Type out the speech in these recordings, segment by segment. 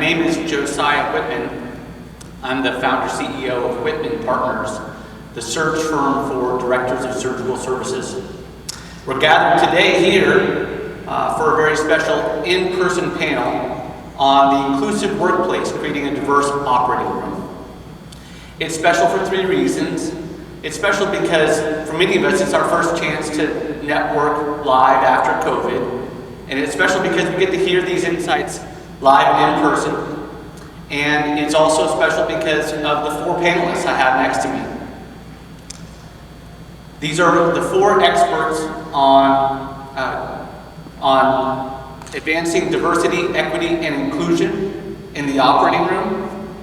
name is Josiah Whitman. I'm the founder CEO of Whitman Partners, the search firm for directors of surgical services. We're gathered today here for a very special in-person panel on the inclusive workplace, creating a diverse operating room. It's special for three reasons. It's special because for many of us, it's our first chance to network live after COVID. And it's special because we get to hear these insights live and in person. And it's also special because of the four panelists I have next to me. These are the four experts on advancing diversity, equity, and inclusion in the operating room.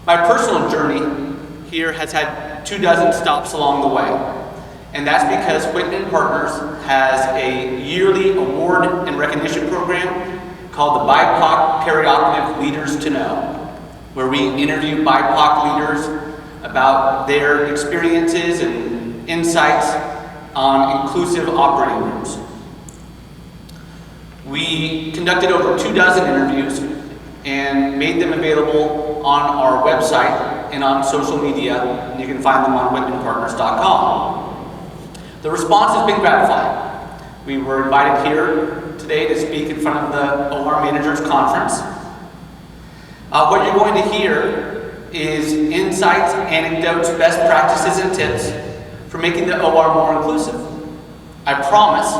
My personal journey here has had 24 stops along the way. And that's because Whitman Partners has a yearly award and recognition program called the BIPOC Perioperative Leaders to Know, where we interview BIPOC leaders about their experiences and insights on inclusive operating rooms. We conducted over 24 interviews and made them available on our website and on social media, and you can find them on whitmanpartners.com. The response has been gratifying. We were invited here today to speak in front of the OR Managers Conference. What you're going to hear is insights, anecdotes, best practices, and tips for making the OR more inclusive. I promise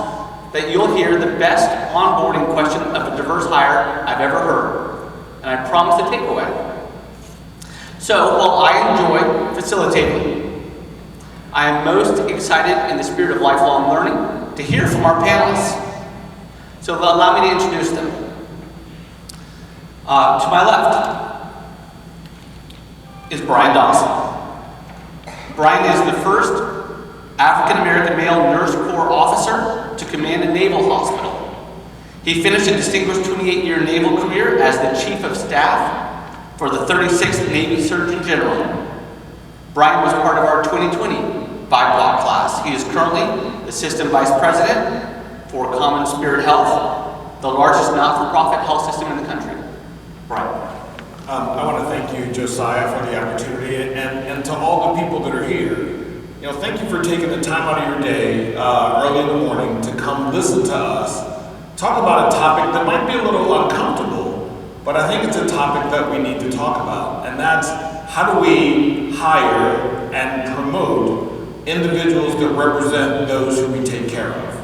that you'll hear the best onboarding question of a diverse hire I've ever heard, and I promise a takeaway. So while I enjoy facilitating, I am most excited in the spirit of lifelong learning to hear from our panelists. So allow me to introduce them. To my left is Brian Dawson. Brian is the first African-American male Nurse Corps officer to command a naval hospital. He finished a distinguished 28-year naval career as the Chief of Staff for the 36th Navy Surgeon General. Brian was part of our 2020 BIPOC class. He is currently Assistant Vice President for Common Spirit Health, the largest not-for-profit health system in the country. Brian. I want to thank you, Josiah, for the opportunity, and to all the people that are here. Thank you for taking the time out of your day early in the morning to come listen to us talk about a topic that might be a little uncomfortable, but I think it's a topic that we need to talk about, and that's how do we hire and promote individuals that represent those who we take care of,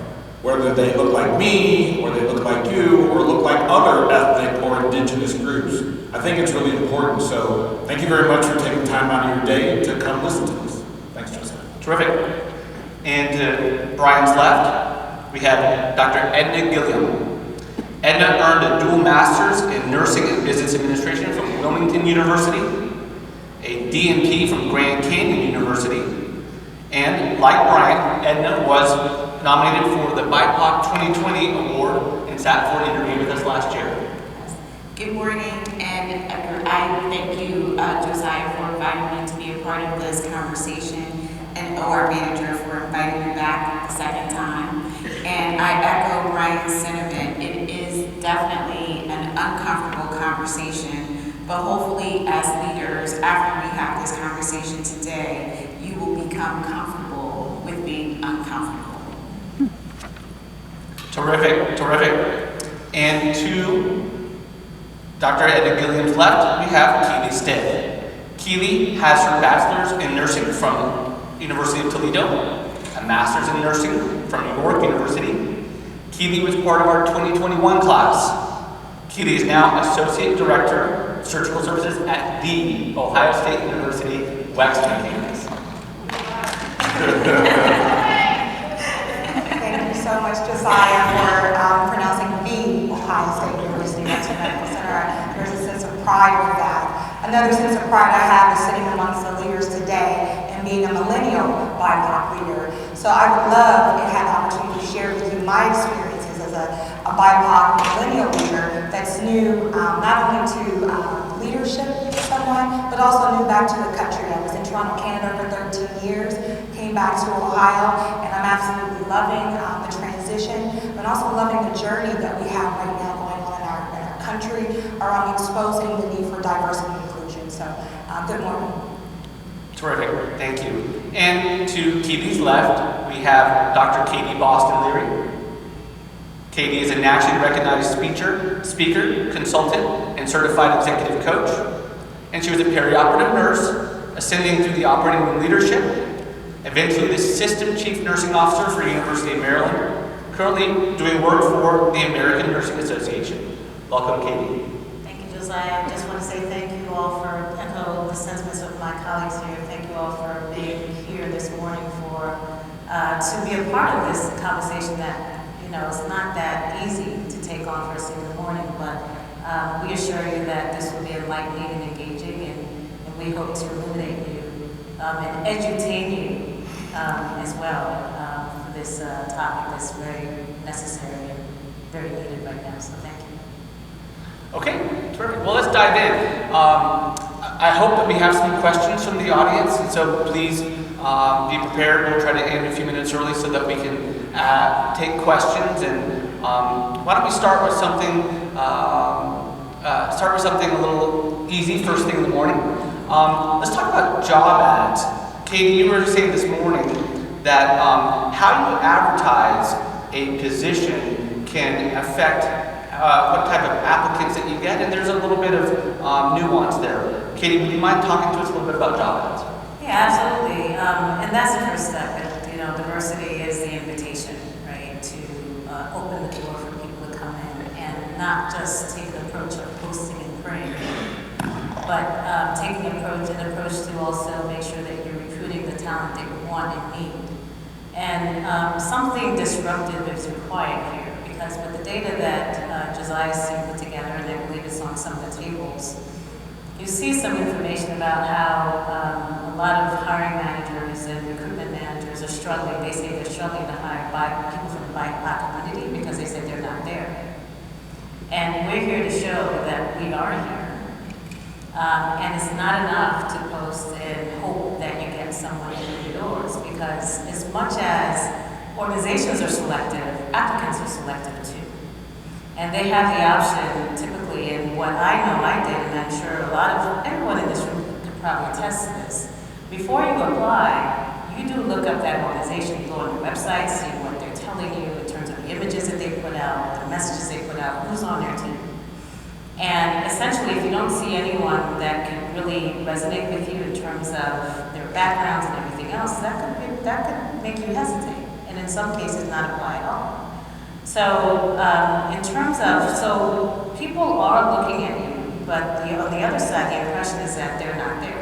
whether they look like me, or they look like you, or look like other ethnic or indigenous groups. I think it's really important, so thank you very much for taking time out of your day to come listen to us. Thanks, Joseph. Terrific. And to Brian's left, we have Dr. Edna Gilliam. Edna earned a dual master's in nursing and business administration from Wilmington University, a DNP from Grand Canyon University, and like Brian, Edna was nominated for the BIPOC 2020 award and sat for an interview with us last year. Good morning, and I thank you, Josiah, for inviting me to be a part of this conversation, and OR Manager for inviting me back the second time. And I echo Brian's sentiment. It is definitely an uncomfortable conversation, but hopefully as leaders, after we have this conversation today, you will become comfortable with being uncomfortable. Terrific, terrific. And to Dr. Edna Gilliam's left, we have Keeli Stith. Keeli has her bachelor's in nursing from University of Toledo, a master's in nursing from York University. Keeli was part of our 2021 class. Keeli is now Associate Director of Surgical Services at the Ohio State University Wexington campus. Thank you so much, Josiah, for pronouncing the Ohio State University Wexington Medical Center. There's a sense of pride with that. Another sense of pride I have is sitting amongst the leaders today and being a millennial BIPOC leader. So I would love to have the opportunity to share with you my experiences as a BIPOC millennial leader that's new not only to leadership somewhat, but also new back to the country. I was in Toronto, Canada for 13 years, came back to Ohio, and I'm absolutely loving the transition, but also loving the journey that we have right now going on in our country are exposing the need for diversity and inclusion. So, good morning. Terrific, thank you. And to Keely's left, we have Dr. Katie Boston-Leary. Katie is a nationally recognized speaker, consultant, and certified executive coach. And she was a perioperative nurse, ascending through the operating room leadership, eventually the assistant chief nursing officer for University of Maryland, currently doing work for the American Nursing Association. Welcome, Katie. Thank you, Josiah. I just want to say thank you all for echo the sentiments of my colleagues here. Thank you all for being here this morning to be a part of this conversation that, it's not that easy to take on first thing in the morning, but we assure you that this will be enlightening and engaging, and we hope to illuminate you and edutain you as well for this topic that's very necessary and very needed right now. So thank you. Okay, terrific. Well, let's dive in. I hope that we have some questions from the audience, and so please be prepared. We'll try to end a few minutes early so that we can take questions. And why don't we start with something a little easy first thing in the morning. Let's talk about job ads. Katie, you were saying this morning that how you advertise a position can affect what type of applicants that you get, and there's a little bit of nuance there. Katie, would you mind talking to us a little bit about job ads? Yeah, absolutely. And that's the first step. Diversity is the invitation, right, to open the door for people to come in and not just take an approach of posting and praying, but taking an approach to also make sure that you're recruiting the talent that you want and need. And something disruptive is required here, because with the data that Josiah's team put together, and I believe it's on some of the tables, you see some information about how a lot of hiring managers and recruitment managers are struggling. They say they're struggling to hire people from the BIPOC community because they say they're not there. And we're here to show that we are here. And it's not enough to post and hope that you get someone in the doors, because as much as organizations are selective, applicants are selective too. And they have the option, typically, in what I know I did, and I'm sure everyone in this room could probably attest to this. Before you apply, you do look up that organization, you go on their website, see what they're telling you in terms of the images that they put out, the messages they put out, who's on their team. And essentially, if you don't see anyone that can really resonate with you in terms of their backgrounds and everything else, that could make you hesitate, and in some cases not apply at all. So so people are looking at you, but on the other side, the impression is that they're not there.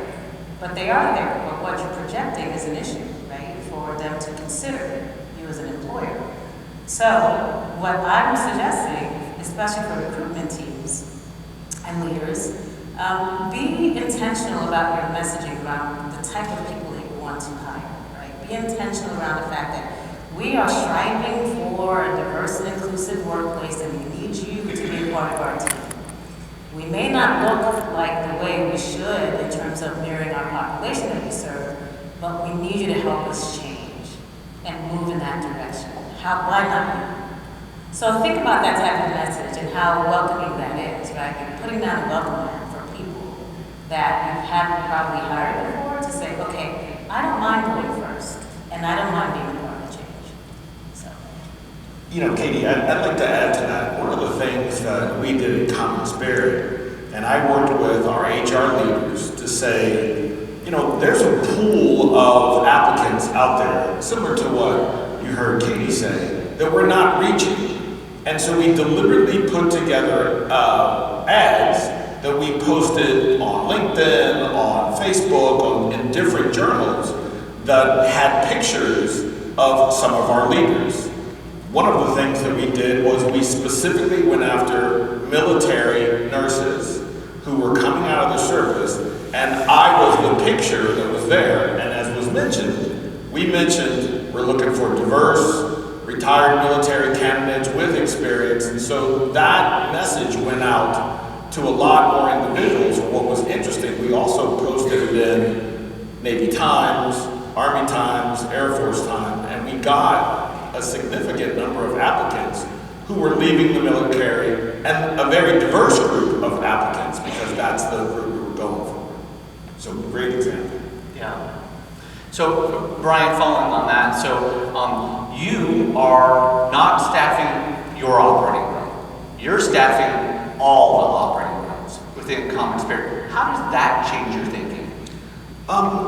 But they are there, but what you're projecting is an issue, right, for them to consider you as an employer. So what I'm suggesting, especially for recruitment teams and leaders, be intentional about your messaging around the type of people that you want to hire, right? Be intentional around the fact that we are striving for a diverse and inclusive workplace, and we need you to be a part of our team. We may not look like the way we should in terms of mirroring our population that we serve, but we need you to help us change and move in that direction. Why not you? So think about that type of message and how welcoming that is, right? You're putting down a welcome mat for people that you haven't probably hired before to say, okay, I don't mind going first, and I don't mind being a part of the change. Katie, I'd like to add to that. One of the things that we did in Common Spirit, and I worked with our HR leaders to say, there's a pool of applicants out there, similar to what you heard Katie say, that we're not reaching. And so we deliberately put together ads that we posted on LinkedIn, on Facebook, in different journals that had pictures of some of our leaders. One of the things that we did was we specifically went after military nurses who were coming out of the service, and I was the picture that was there. And as was mentioned, we mentioned we're looking for diverse, retired military candidates with experience, and so that message went out to a lot more individuals. What was interesting, we also posted it in Navy Times, Army Times, Air Force Times, and we got a significant number of applicants who were leaving the military, and a very diverse group of applicants, because that's the group we were going for. So great example. Yeah. So, Brian, following on that, so you are not staffing your operating room. You're staffing all the operating rooms within Common Spirit. How does that change your thinking?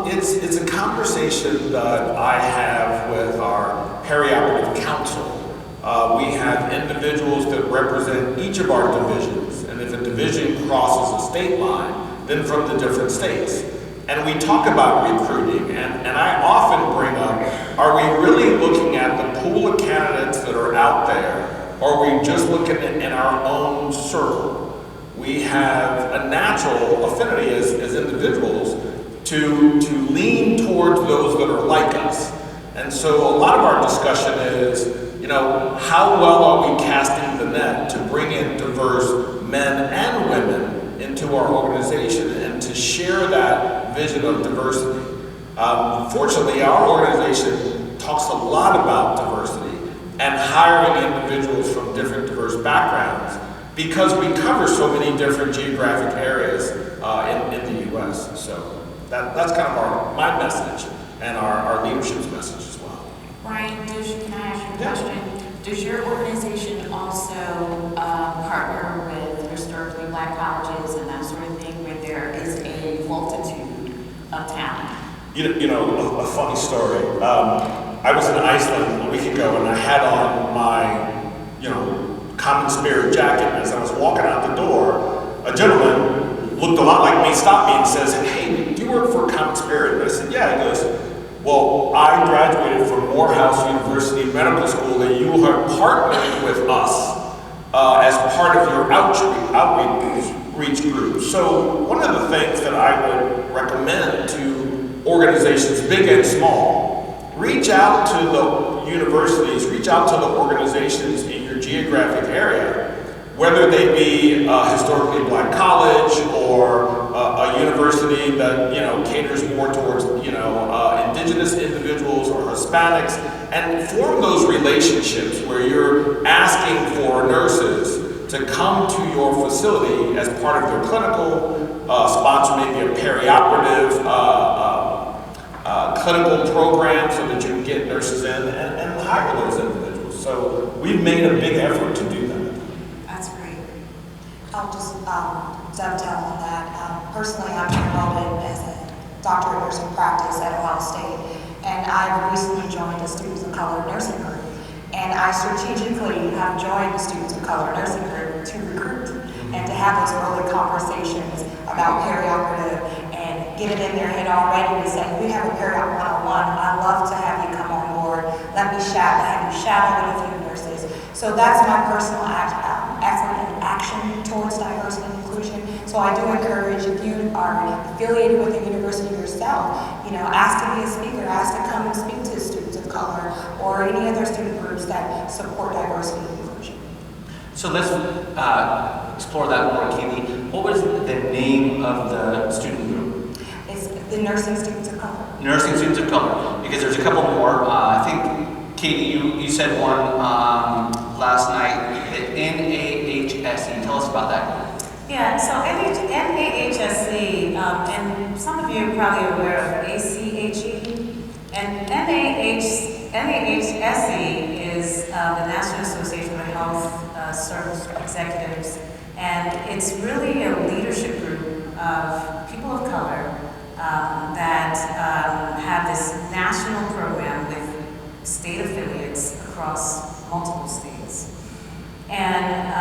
It's a conversation that I have with our perioperative council. We have individuals that represent each of our divisions, and if a division crosses a state line, then from the different states. And we talk about recruiting, and I often bring up, are we really looking at the pool of candidates that are out there, or are we just looking at in our own circle? We have a natural affinity as individuals to lean towards those that are like us. And so a lot of our discussion is, how well are we casting the net to bring in diverse men and women into our organization and to share that vision of diversity. Fortunately, our organization talks a lot about diversity and hiring individuals from different diverse backgrounds because we cover so many different geographic areas in the U.S. So that's kind of my message and our leadership's message as well. Brian, can I ask you a question? Does your organization also partner with historically black colleges and that sort of thing where there is a multitude of talent? A funny story. I was in Iceland a week ago and I had on my, Common Spirit jacket. And as I was walking out the door, a gentleman looked a lot like me, stopped me and says, "Hey, do you work for Common Spirit?" And I said, "Yeah." He goes, "Well, I graduated from Morehouse University Medical School and you are partnering with us as part of your outreach group." So one of the things that I would recommend to organizations big and small, reach out to the universities, reach out to the organizations in your geographic area, whether they be a historically black college or a university that caters more towards indigenous individuals or Hispanics, and form those relationships where you're asking for nurses to come to your facility as part of their clinical, sponsor maybe a perioperative clinical program so that you can get nurses in and hire those individuals. So we've made a big effort to do that. That's great. I'll just dovetail on that. Personally, I'm enrolled as a doctor of nursing practice at Ohio State, and I've recently joined the Students of Color Nursing Group. And I strategically have joined the Students of Color Nursing Group to recruit and to have those early conversations about perioperative and get it in their head already to say, we have a periop 101, I'd love to have you come on board, let me have you shadow with a few nurses. So that's my personal effort and action towards diversity and inclusion. So I do encourage, if you are affiliated with a university yourself, ask to be a speaker, ask to come and speak to students of color or any other student groups that support diversity and inclusion. So let's explore that more, Keeli. What was the name of the student group? It's the Nursing Students of Color. Nursing Students of Color, because there's a couple more. I think, Keeli, you said one last night, the NAHSE. Tell us about that. Yeah, so NAHSE, and some of you are probably aware of ACHE, and NAHSE is the National Association for Health Service Executives, and it's really a leadership group of people of color that have this national program with state affiliates across multiple states. And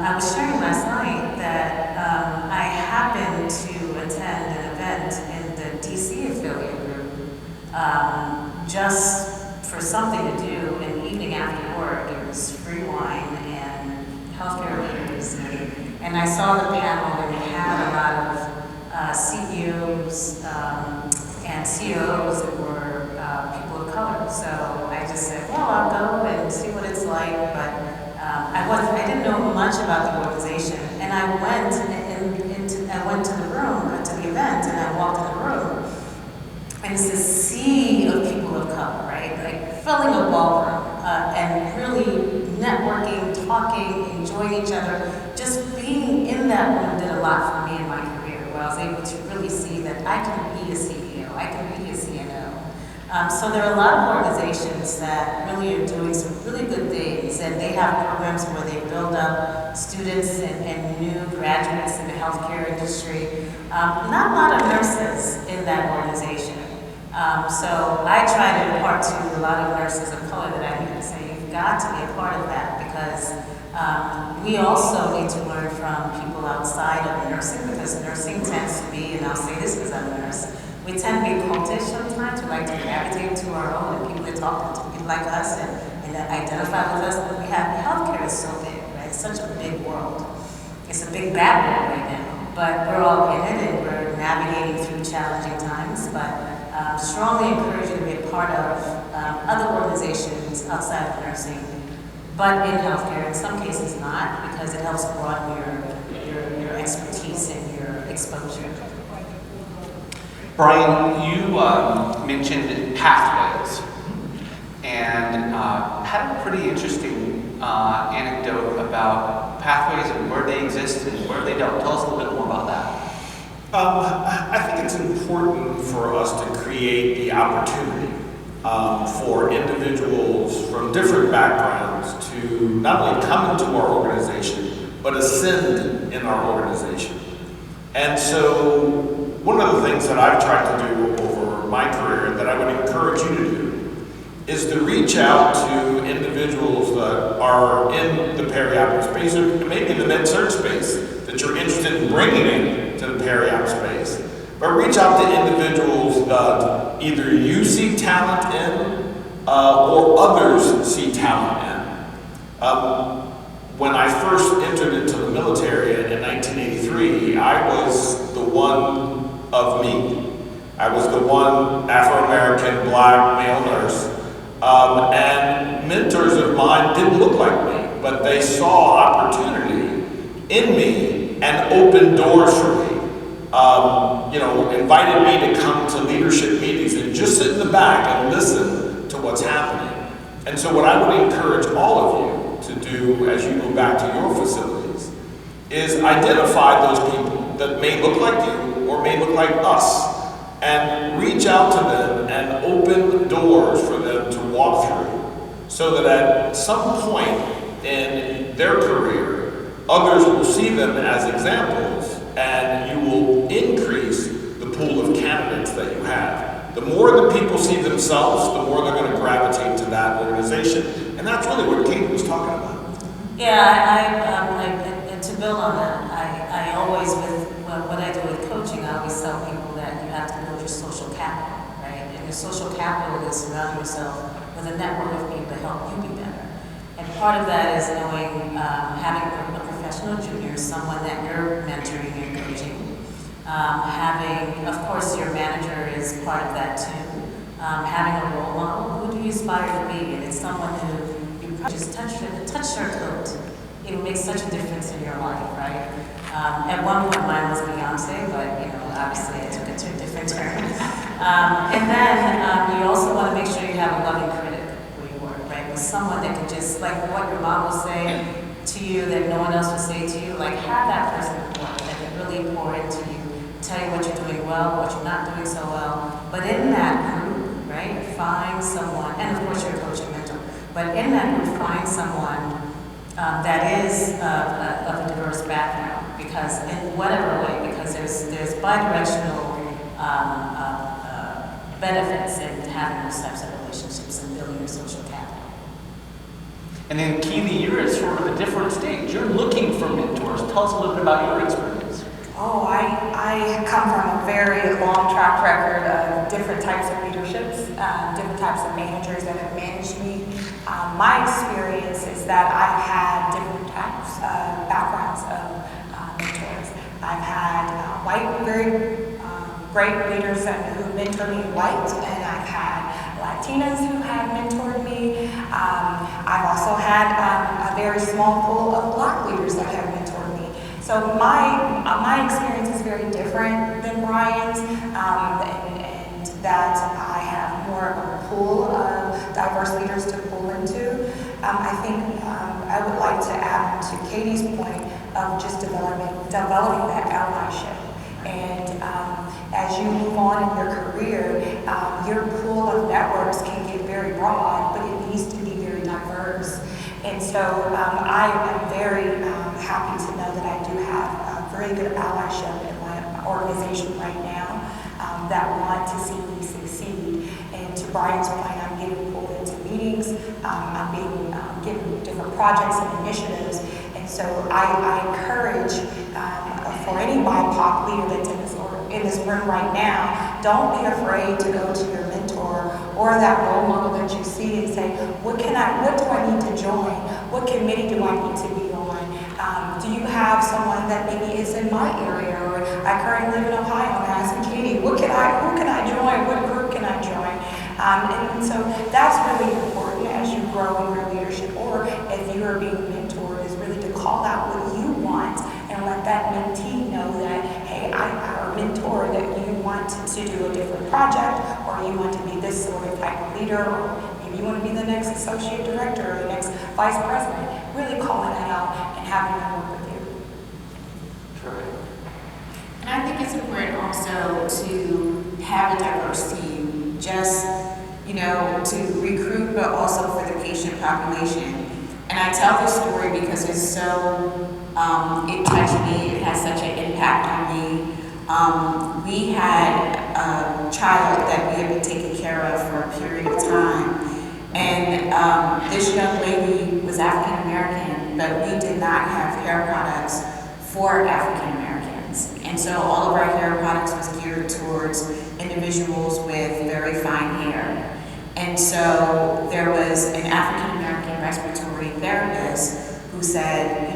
I was sharing last night that I happened to attend an event in the DC affiliate group just for something to do an evening after work. It was free wine and healthcare leaders. And I saw the panel and they had a lot of CEOs and COOs that were people of color. So I just said, well, I'll go and see what it's like. But I didn't know much about the organization, and I went to the room, to the event, and I walked in the room, and it's this sea of people of color, right? Like filling a ballroom, and really networking, talking, enjoying each other, just being in that room did a lot for me in my career, where I was able to really see that I can be a CEO, I can be a CNO. So there are a lot of organizations that really are doing some really good things, and they have programs where they build up students and new graduates in the healthcare industry. Not a lot of nurses in that organization. So I try to impart to a lot of nurses of color that I meet and say, you've got to be a part of that, because we also need to learn from people outside of nursing, because nursing tends to be, and I'll say this because I'm a nurse, we tend to be cultish sometimes. We like to gravitate to our own, and people that talk to people like us and that identify with us. But we have, healthcare is so big, right? It's such a big world. It's a big bad world right now. But we're all in it, and we're navigating through challenging times. But strongly encourage you to be a part of other organizations outside of nursing, but in healthcare. In some cases not, because it helps broaden your expertise and your exposure. Brian, you mentioned pathways, and had a pretty interesting anecdote about pathways and where they exist and where they don't. Tell us a little bit more about that. I think it's important for us to create the opportunity for individuals from different backgrounds to not only come into our organization, but ascend in our organization. And so one of the things that I've tried to do over my career that I would encourage you to do is to reach out to individuals that are in the peri-op space, or maybe the med-surg space that you're interested in bringing in to the peri-op space. But reach out to individuals that either you see talent in or others see talent in. When I first entered into the military in 1983, I was the one of me. I was the one Afro-American black male nurse. And mentors of mine didn't look like me, but they saw opportunity in me and opened doors for me. Invited me to come to leadership meetings and just sit in the back and listen to what's happening. And so what I would encourage all of you to do as you go back to your facilities is identify those people that may look like you or may look like us, and reach out to them and open doors for them to walk through, so that at some point in their career, others will see them as examples, and you will increase the pool of candidates that you have. The more the people see themselves, the more they're going to gravitate to that organization, and that's really what Keeli was talking about. Yeah, to build on that, I always, with what I do with coaching, I always tell people that you have to build your social capital, right? And your social capital is surrounding yourself with a network of people to help you be better. And part of that is knowing, having a professional junior, someone that you're mentoring and coaching. Having, of course, your manager is part of that too. Having a role model, who do you aspire to be? And it's someone who you just touch their coat. It makes such a difference in your life, right? At one point, mine was Beyonce, but obviously I took it to a different turn. And then you also want to make sure you have a loving critic where you work, right? With someone that can just, like what your mom will say to you that no one else will say to you, like have that person that can really pour into you, tell you what you're doing well, what you're not doing so well. But in that group, right, find someone, and of course your coach and mentor, but in that group, find someone that is of a diverse background, because in whatever way, because there's bi-directional benefits in having those types of relationships and building your social capital. And then Keeli, you're at sort of a different stage. You're looking for mentors. Tell us a little bit about your experience. Oh, I come from a very long track record of different types of leaderships, different types of managers that have managed me. My experience is that I've had different types of backgrounds of mentors. I've had white, very great leaders who mentor me in white, and I've had Latinas who have mentored me. I've also had a very small pool of black leaders that have mentored me. So my experience is very different than Brian's, and that I have more of a pool of diverse leaders to pull into. I think I would like to add to Katie's point of just developing that allyship. And as you move on in your career, your pool of networks can get very broad, but it needs to be very diverse. And so I am very happy to know that I do have very good allyship in my organization right now that want to see me succeed. And to Brian's point, I'm getting pulled into meetings, I'm being given different projects and initiatives. And so I encourage for any BIPOC leader that's in this room right now, don't be afraid to go to your mentor or that role model that you see and say, what do I need to join? What committee do I need to be on? Do you have someone that maybe is in my area? Or I currently live in Ohio, and I'm asking Keeli, who can I join? What group can I join? And so that's really important as you grow in your leadership, or if you are being mentored, is really to call out what you want and let that mentee know that, hey, our mentor, that you want to do a different project, or you want to be this sort of type of leader, or maybe you want to be the next associate director or the next vice president. Really calling that out and having them work with you. Sure. And I think it's important also to have a diverse team, just, to recruit, but also for the patient population. And I tell this story because it's so, it touched me, it has such an impact on me. We had a child that we had been taking care of for a period of time. And this young lady was African American, but we did not have hair products for African Americans. And so all of our hair products was geared towards individuals with very fine hair. And so there was an African American respiratory therapist who said,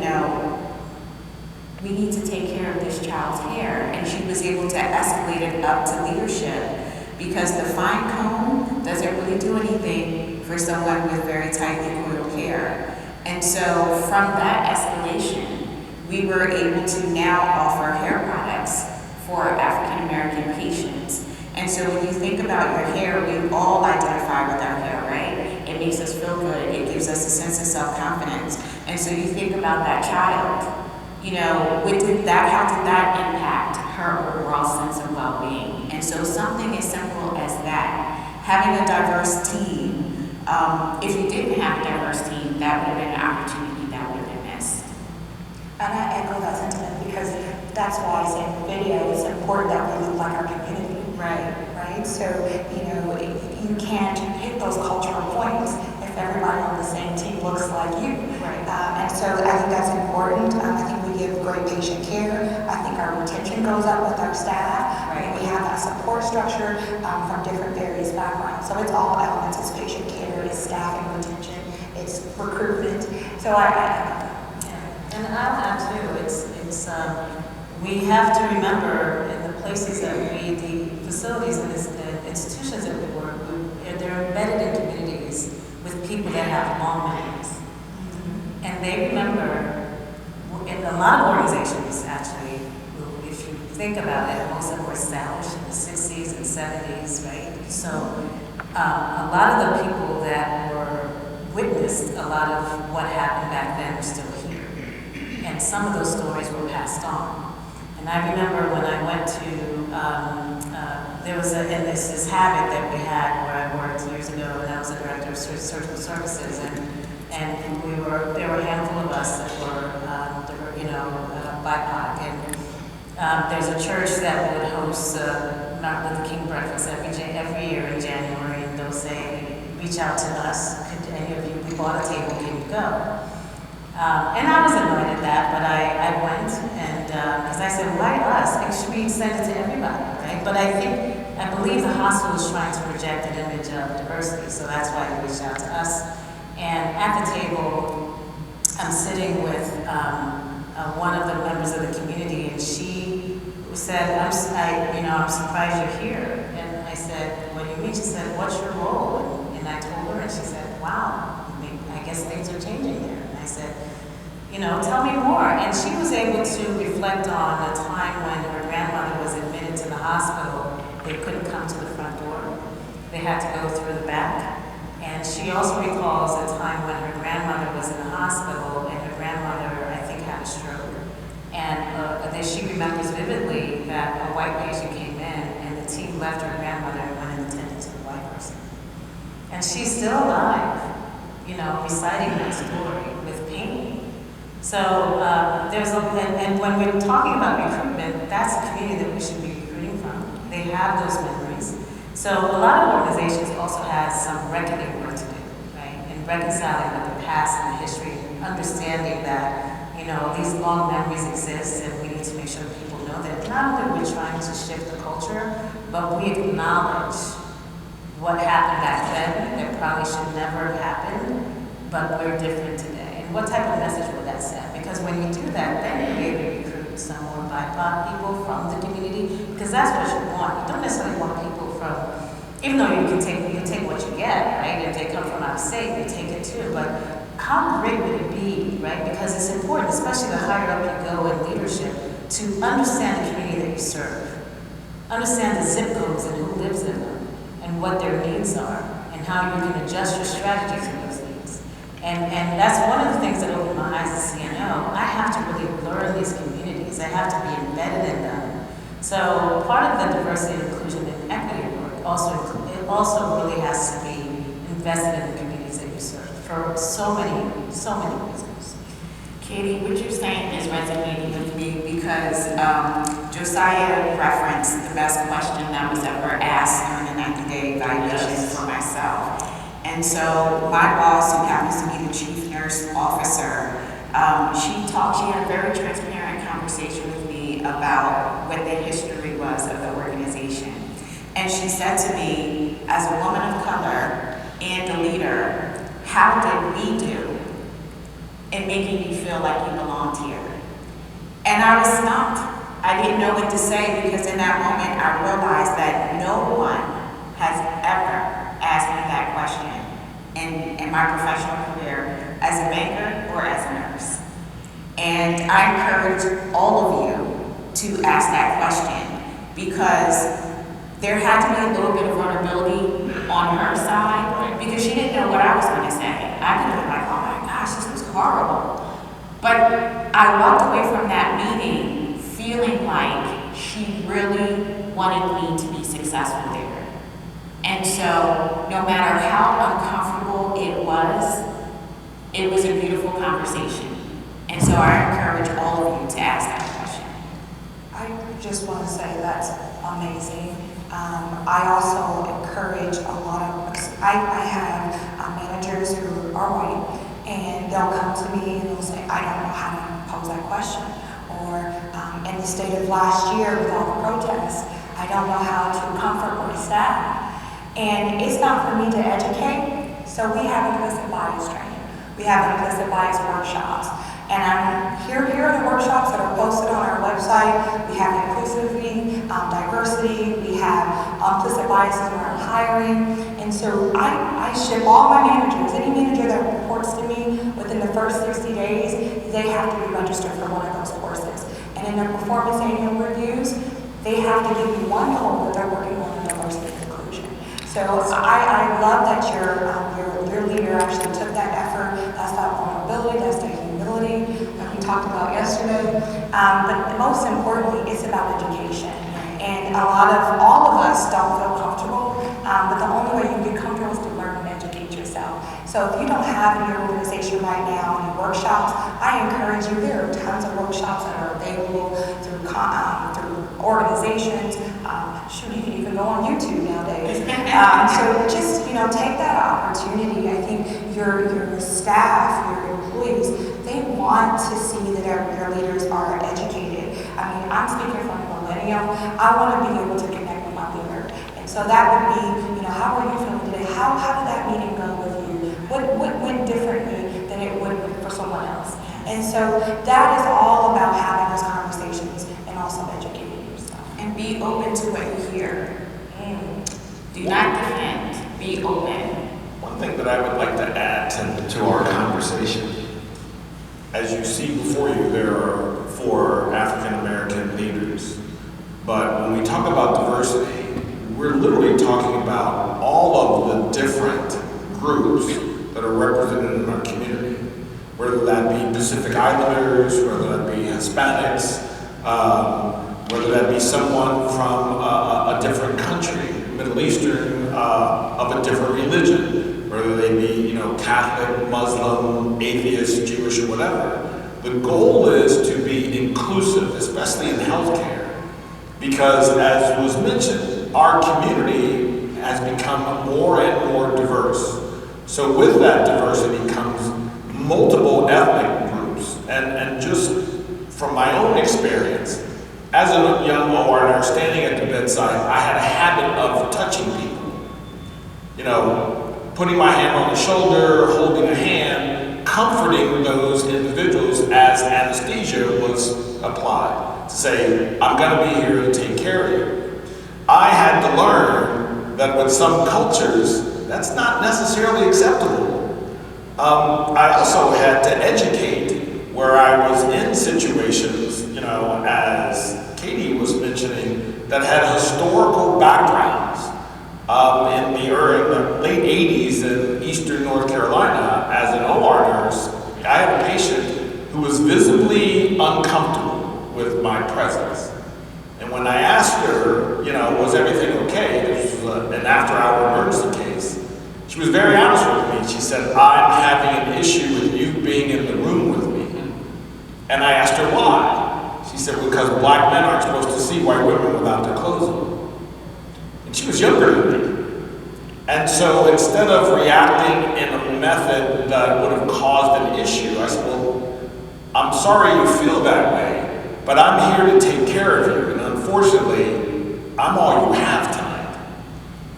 we need to take care of this child's hair. And she was able to escalate it up to leadership because the fine comb doesn't really do anything for someone with very tightly coiled hair. And so from that escalation, we were able to now offer hair products for African American patients. And so when you think about your hair, we all identify with our hair, right? It makes us feel good. It gives us a sense of self-confidence. And so you think about that child, how did that impact her overall sense of well-being? And so something as simple as that, having a diverse team, if you didn't have a diverse team, that would have been an opportunity that would have been missed. And I echo that sentiment because that's why I say in the video, it's important that we look like our community. Right? So, you can't hit those cultural points if everybody on the same team looks like you. Right. And so I think that's important. I think we give great patient care. I think our retention goes up with our staff. Right. We have that support structure from different various backgrounds. So it's all elements. It's patient care, it's staffing, retention, it's recruitment. So And I'll add too, it's we have to remember in the places that the facilities and the institutions that we work, they're embedded in communities with people that have long memories. Mm-hmm. And they remember, in a lot of organizations actually, if you think about it, most of them were established in the 60s and 70s, right? So a lot of the people that witnessed a lot of what happened back then are still here. And some of those stories were passed on. And I remember when I went to, there was this habit that we had where I worked years ago, and I was the director of surgical services, and there were a handful of us that were BIPOC, and there's a church that would host Martin Luther King breakfast every year in January, and they'll say, reach out to us, could any of you, we bought a table, can you go? And I was annoyed at that, but I went, and because I said, why us? Should we extend it to everybody, right? But I believe the hospital is trying to project an image of diversity, so that's why they reached out to us. And at the table, I'm sitting with one of the members of the community, and she said, I'm surprised you're here. And I said, what do you mean? She said, what's your role? And I told her, and she said, wow, I guess things are changing here. And I said, tell me more. And she was able to reflect on a time when her grandmother was admitted to the hospital. They couldn't come to the front door. They had to go through the back. And And she also recalls a time when her grandmother was in the hospital and her grandmother, I think, had a stroke. And that she remembers vividly that a white patient came in and the team left her grandmother and went and attended to the white person. And she's still alive, reciting that story with pain. So and when we're talking about recruitment, that's a community that we should be recruiting from. They have those memories. So a lot of organizations also have some reckoning work to do, right? And reconciling with the past and the history, and understanding that, these long memories exist, and we need to make sure that people know that not only we're trying to shift the culture, but we acknowledge what happened back then that probably should never have happened, but we're different today. And what type of message would that send? Because when you do that, then you'll be able to recruit some more BIPOC people from the community, because that's what you want. You don't necessarily want people from, even though you can take what you get, right? If they come from out of state, you take it too. But how great would it be, right? Because it's important, especially the higher up you go in leadership, to understand the community that you serve, understand the zip codes and who lives in them, and what their needs are, and how you can adjust your strategy to those needs. And that's one of the things that opened my eyes as CNO. I have to really learn these communities. I have to be embedded in them. So part of the diversity, inclusion, and equity work also really has to be invested in the communities that you serve for so many reasons. Katie, what you're saying is resonating with me because Josiah referenced the best question that was ever asked during the 90-day evaluation for myself. And so my boss, who happens to be the chief nurse officer, she had a very transparent conversation with me about what the history was of the organization. And she said to me, as a woman of color and a leader, how did we do in making you feel like you belonged here? And I was stumped. I didn't know what to say because in that moment I realized that no one has ever asked me that question in my professional career as a banker or as a nurse. And I encourage all of you to ask that question because there had to be a little bit of vulnerability on her side because she didn't know what I was going to say. I could have been like, oh my gosh, this was horrible. But I walked away from that meeting feeling like she really wanted me to be successful there. And so no matter how uncomfortable it was a beautiful conversation. And so I encourage all of you to ask that question. I just want to say that's amazing. I also encourage a lot of, I have managers who are white, and they'll come to me and they'll say, I don't know how to pose that question. Or in the state of last year with all the protests, I don't know how to comfort my staff. And it's not for me to educate, so we have implicit bias training. We have implicit bias workshops. And here are the workshops that are posted on our website. We have inclusivity, diversity, we have implicit biases around hiring. And so I ship all my managers, any manager that reports to me within the first 60 days, they have to be registered for one of those courses. And in their performance annual reviews, they have to give me one goal that they're working on in diversity and inclusion. So I love that your leader actually took that effort. That's that vulnerability, that's the humility that we talked about yesterday. But most importantly, it's about education. And all of us don't feel comfortable, but the only way you can get comfortable is to learn and educate yourself. So if you don't have in your organization right now any workshops, I encourage you, there are tons of workshops that are available through organizations. You can even go on YouTube nowadays. So just, take that opportunity. I think your staff, your employees, they want to see that your leaders are educated. I mean, I'm speaking from a millennial. I want to be able to connect with my leader. And so that would be, how are you feeling today? How did that meeting go with you? What went differently than it would for someone else? And so that is all about having those conversations and also educating yourself. And be open to what you hear. Do not defend, be open. One thing that I would like to add to our conversation, as you see before you, there are 4 African American leaders. But when we talk about diversity, we're literally talking about all of the different groups that are represented in our community, whether that be Pacific Islanders, whether that be Hispanics, whether that be someone from a different country, Middle Eastern, of a different religion, whether they be, Catholic, Muslim, atheist, Jewish, or whatever. The goal is to be inclusive, especially in healthcare, because as was mentioned, our community has become more and more diverse. So with that diversity comes multiple ethnic groups, and just from my own experience, as a young OR nurse standing at the bedside, I had a habit of touching people. Putting my hand on the shoulder, holding a hand, comforting those individuals as anesthesia was applied. To say, I'm gonna be here to take care of you. I had to learn that with some cultures, that's not necessarily acceptable. I also had to educate where I was in situations, as Katie was mentioning, that had historical backgrounds. In the late 80s in Eastern North Carolina, as an OR nurse, I had a patient who was visibly uncomfortable with my presence. And when I asked her, was everything okay? This was an after-hour emergency case. She was very honest with me. She said, I'm having an issue with you being in the room with me. And I asked her why. She said, because black men aren't supposed to see white women without their clothes on. And she was younger than me. And so instead of reacting in a method that would have caused an issue, I said, well, I'm sorry you feel that way, but I'm here to take care of you. And unfortunately, I'm all you have tonight.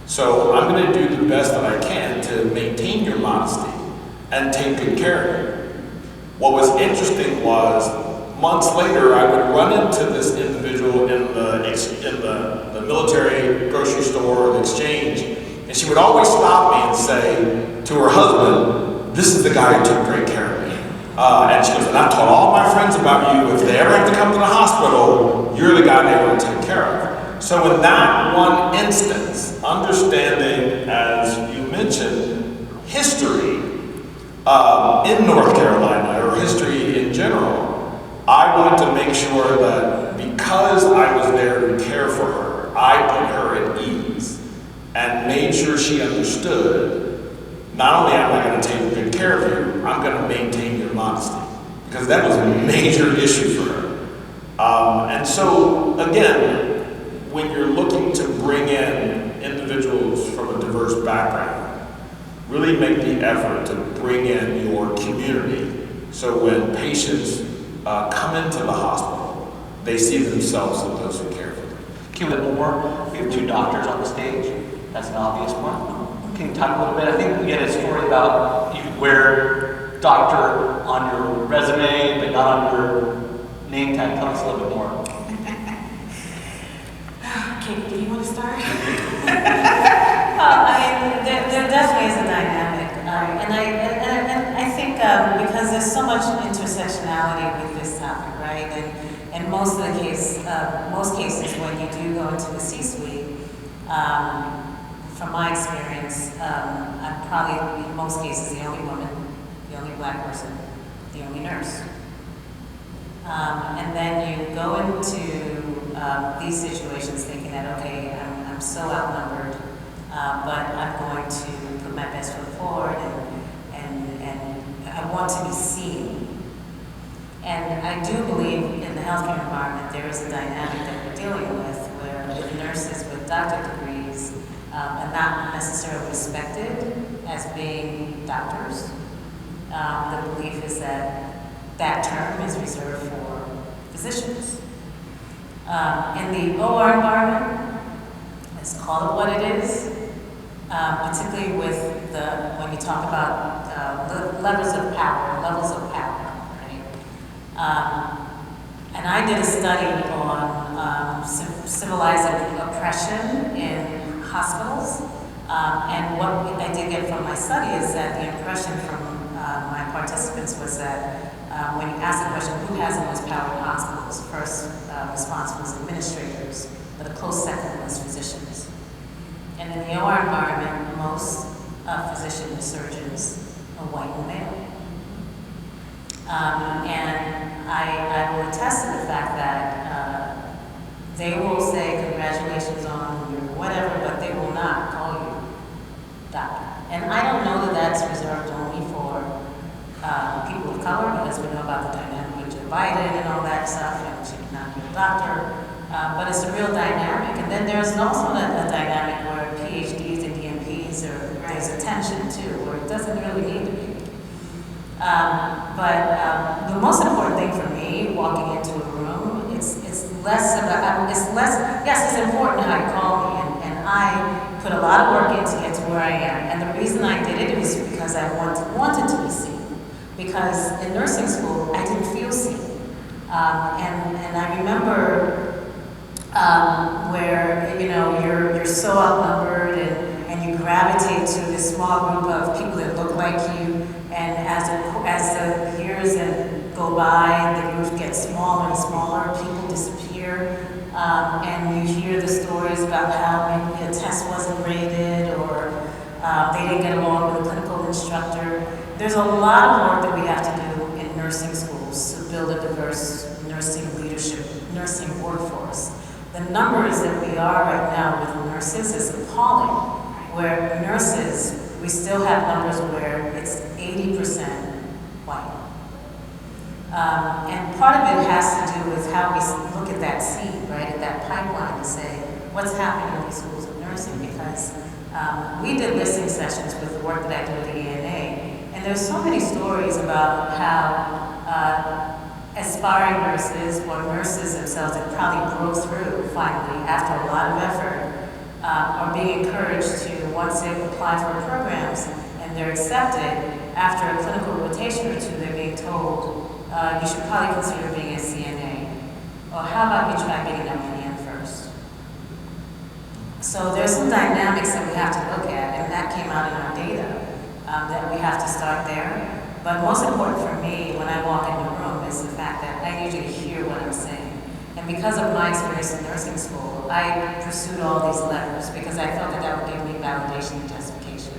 So I'm going to do the best that I can to maintain your modesty and take good care of you. What was interesting was, months later, I would run into this individual in the military grocery store or the exchange, and she would always stop me and say to her husband, this is the guy who took great care of me. And she goes, and I've told all my friends about you. If they ever have to come to the hospital, you're the guy they want to take care of. So in that one instance, understanding, as you mentioned, history in North Carolina, or history in general, I wanted to make sure that because I was there to care for her, I put her at ease and made sure she understood, not only am I going to take good care of you, I'm going to maintain your modesty. Because that was a major issue for her. And so, again, when you're looking to bring in individuals from a diverse background, really make the effort to bring in your community. So when patients come into the hospital, they see themselves as those who care for them. Can we get more? We have two doctors on the stage. That's an obvious one. Can you talk a little bit? I think we had a story about you could wear doctor on your resume, but not on your name tag. Tell us a little bit more. Katie, do you want to start? Well, there definitely is a dynamic, and I think because there's so much intersectionality with this topic, right? And most cases when you do go into the C-suite, from my experience, I'm probably in most cases the only woman, the only black person, the only nurse. And then you go into these situations thinking that, okay, I'm so outnumbered, but I'm going to put my best foot forward and I want to be seen. And I do believe in the healthcare environment there is a dynamic that we're dealing with where with nurses with doctorate degrees are not necessarily respected as being doctors. The belief is that that term is reserved for physicians. In the OR environment, let's call it what it is, particularly with when you talk about levels of power, right? And I did a study on civilized oppression in hospitals, and what I did get from my study is that the impression from my participants was that when you ask the question, who has the most power in hospitals? First response was administrators, but a close second was physicians. And in the OR environment, most physicians, surgeons, are white and male. And I will attest to the fact that they will say congratulations on your whatever, but they will not call you doctor. And I don't know that that's reserved only for people of color, because we know about the dynamic with Joe Biden and all that stuff, and she cannot be a doctor. But it's a real dynamic. And then there's also a dynamic where PhDs and DMPs there's attention too, where it doesn't really need to be. But the most important thing for me, walking into a room, it's less about, yes, it's important how you call me, and I put a lot of work in to get to where I am. And the reason I did it was because I wanted to be seen. Because in nursing school, I didn't feel seen. And I remember where, you know, you're so outnumbered and you gravitate to this small group of people that look like you, and as the years go by, the group gets smaller and smaller, people disappear, and you hear the stories about how maybe a test wasn't graded, or they didn't get along with a clinical instructor. There's a lot of work that we have to do in nursing schools to build a diverse nursing leadership, nursing workforce. The numbers that we are right now with nurses is appalling. Where nurses, we still have numbers where it's 80% white. And part of it has to do with how we look at that seed, right, at that pipeline, to say, what's happening in these schools of nursing? Because we did listening sessions with the work that I do at the ANA, and there's so many stories about how aspiring nurses or nurses themselves that probably broke through finally after a lot of effort are being encouraged to, once they apply for programs and they're accepted, after a clinical rotation or two, they're being told, you should probably consider being a CNA. Or how about you try getting an LPN first? So there's some dynamics that we have to look at, and that came out in our data, that we have to start there. But most important for me when I walk in the room is the fact that I need you to hear what I'm saying. And because of my experience in nursing school, I pursued all these letters because I felt that that would give me validation and justification.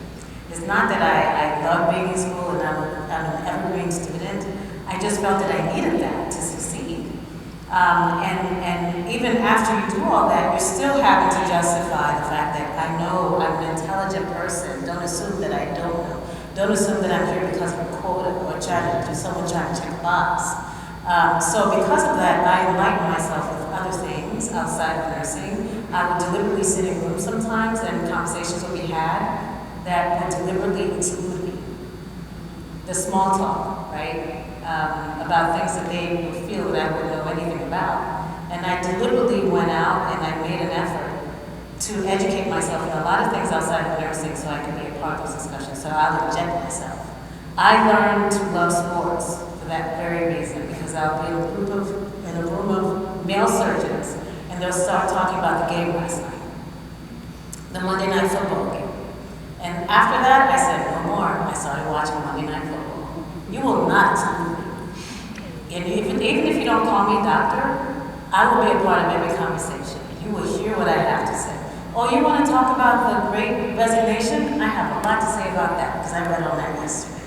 It's not that I love being in school and I'm an evergreen student. I just felt that I needed that to succeed. And even after you do all that, you're still having to justify the fact that I know I'm an intelligent person. Don't assume that I don't know. Don't assume that I'm here because of a quota or someone trying to check a box. So because of that, I enlighten myself with other things outside of nursing. I would deliberately sit in rooms sometimes, and conversations would be had that would deliberately exclude me. The small talk, right? About things that they would feel that I wouldn't know anything about. And I deliberately went out and I made an effort to educate myself in a lot of things outside of nursing so I could be a part of those discussions. So I'll inject myself. I learned to love sports for that very reason, because I'll be in a room of male surgeons, and they'll start talking about the game last night, the Monday Night Football game. And after that, I said, no more. I started watching Monday Night Football. You will not exclude me. And even if you don't call me doctor, I will be a part of every conversation. You will hear what I have to say. Oh, you want to talk about the Great Resignation? I have a lot to say about that, because I read on that yesterday.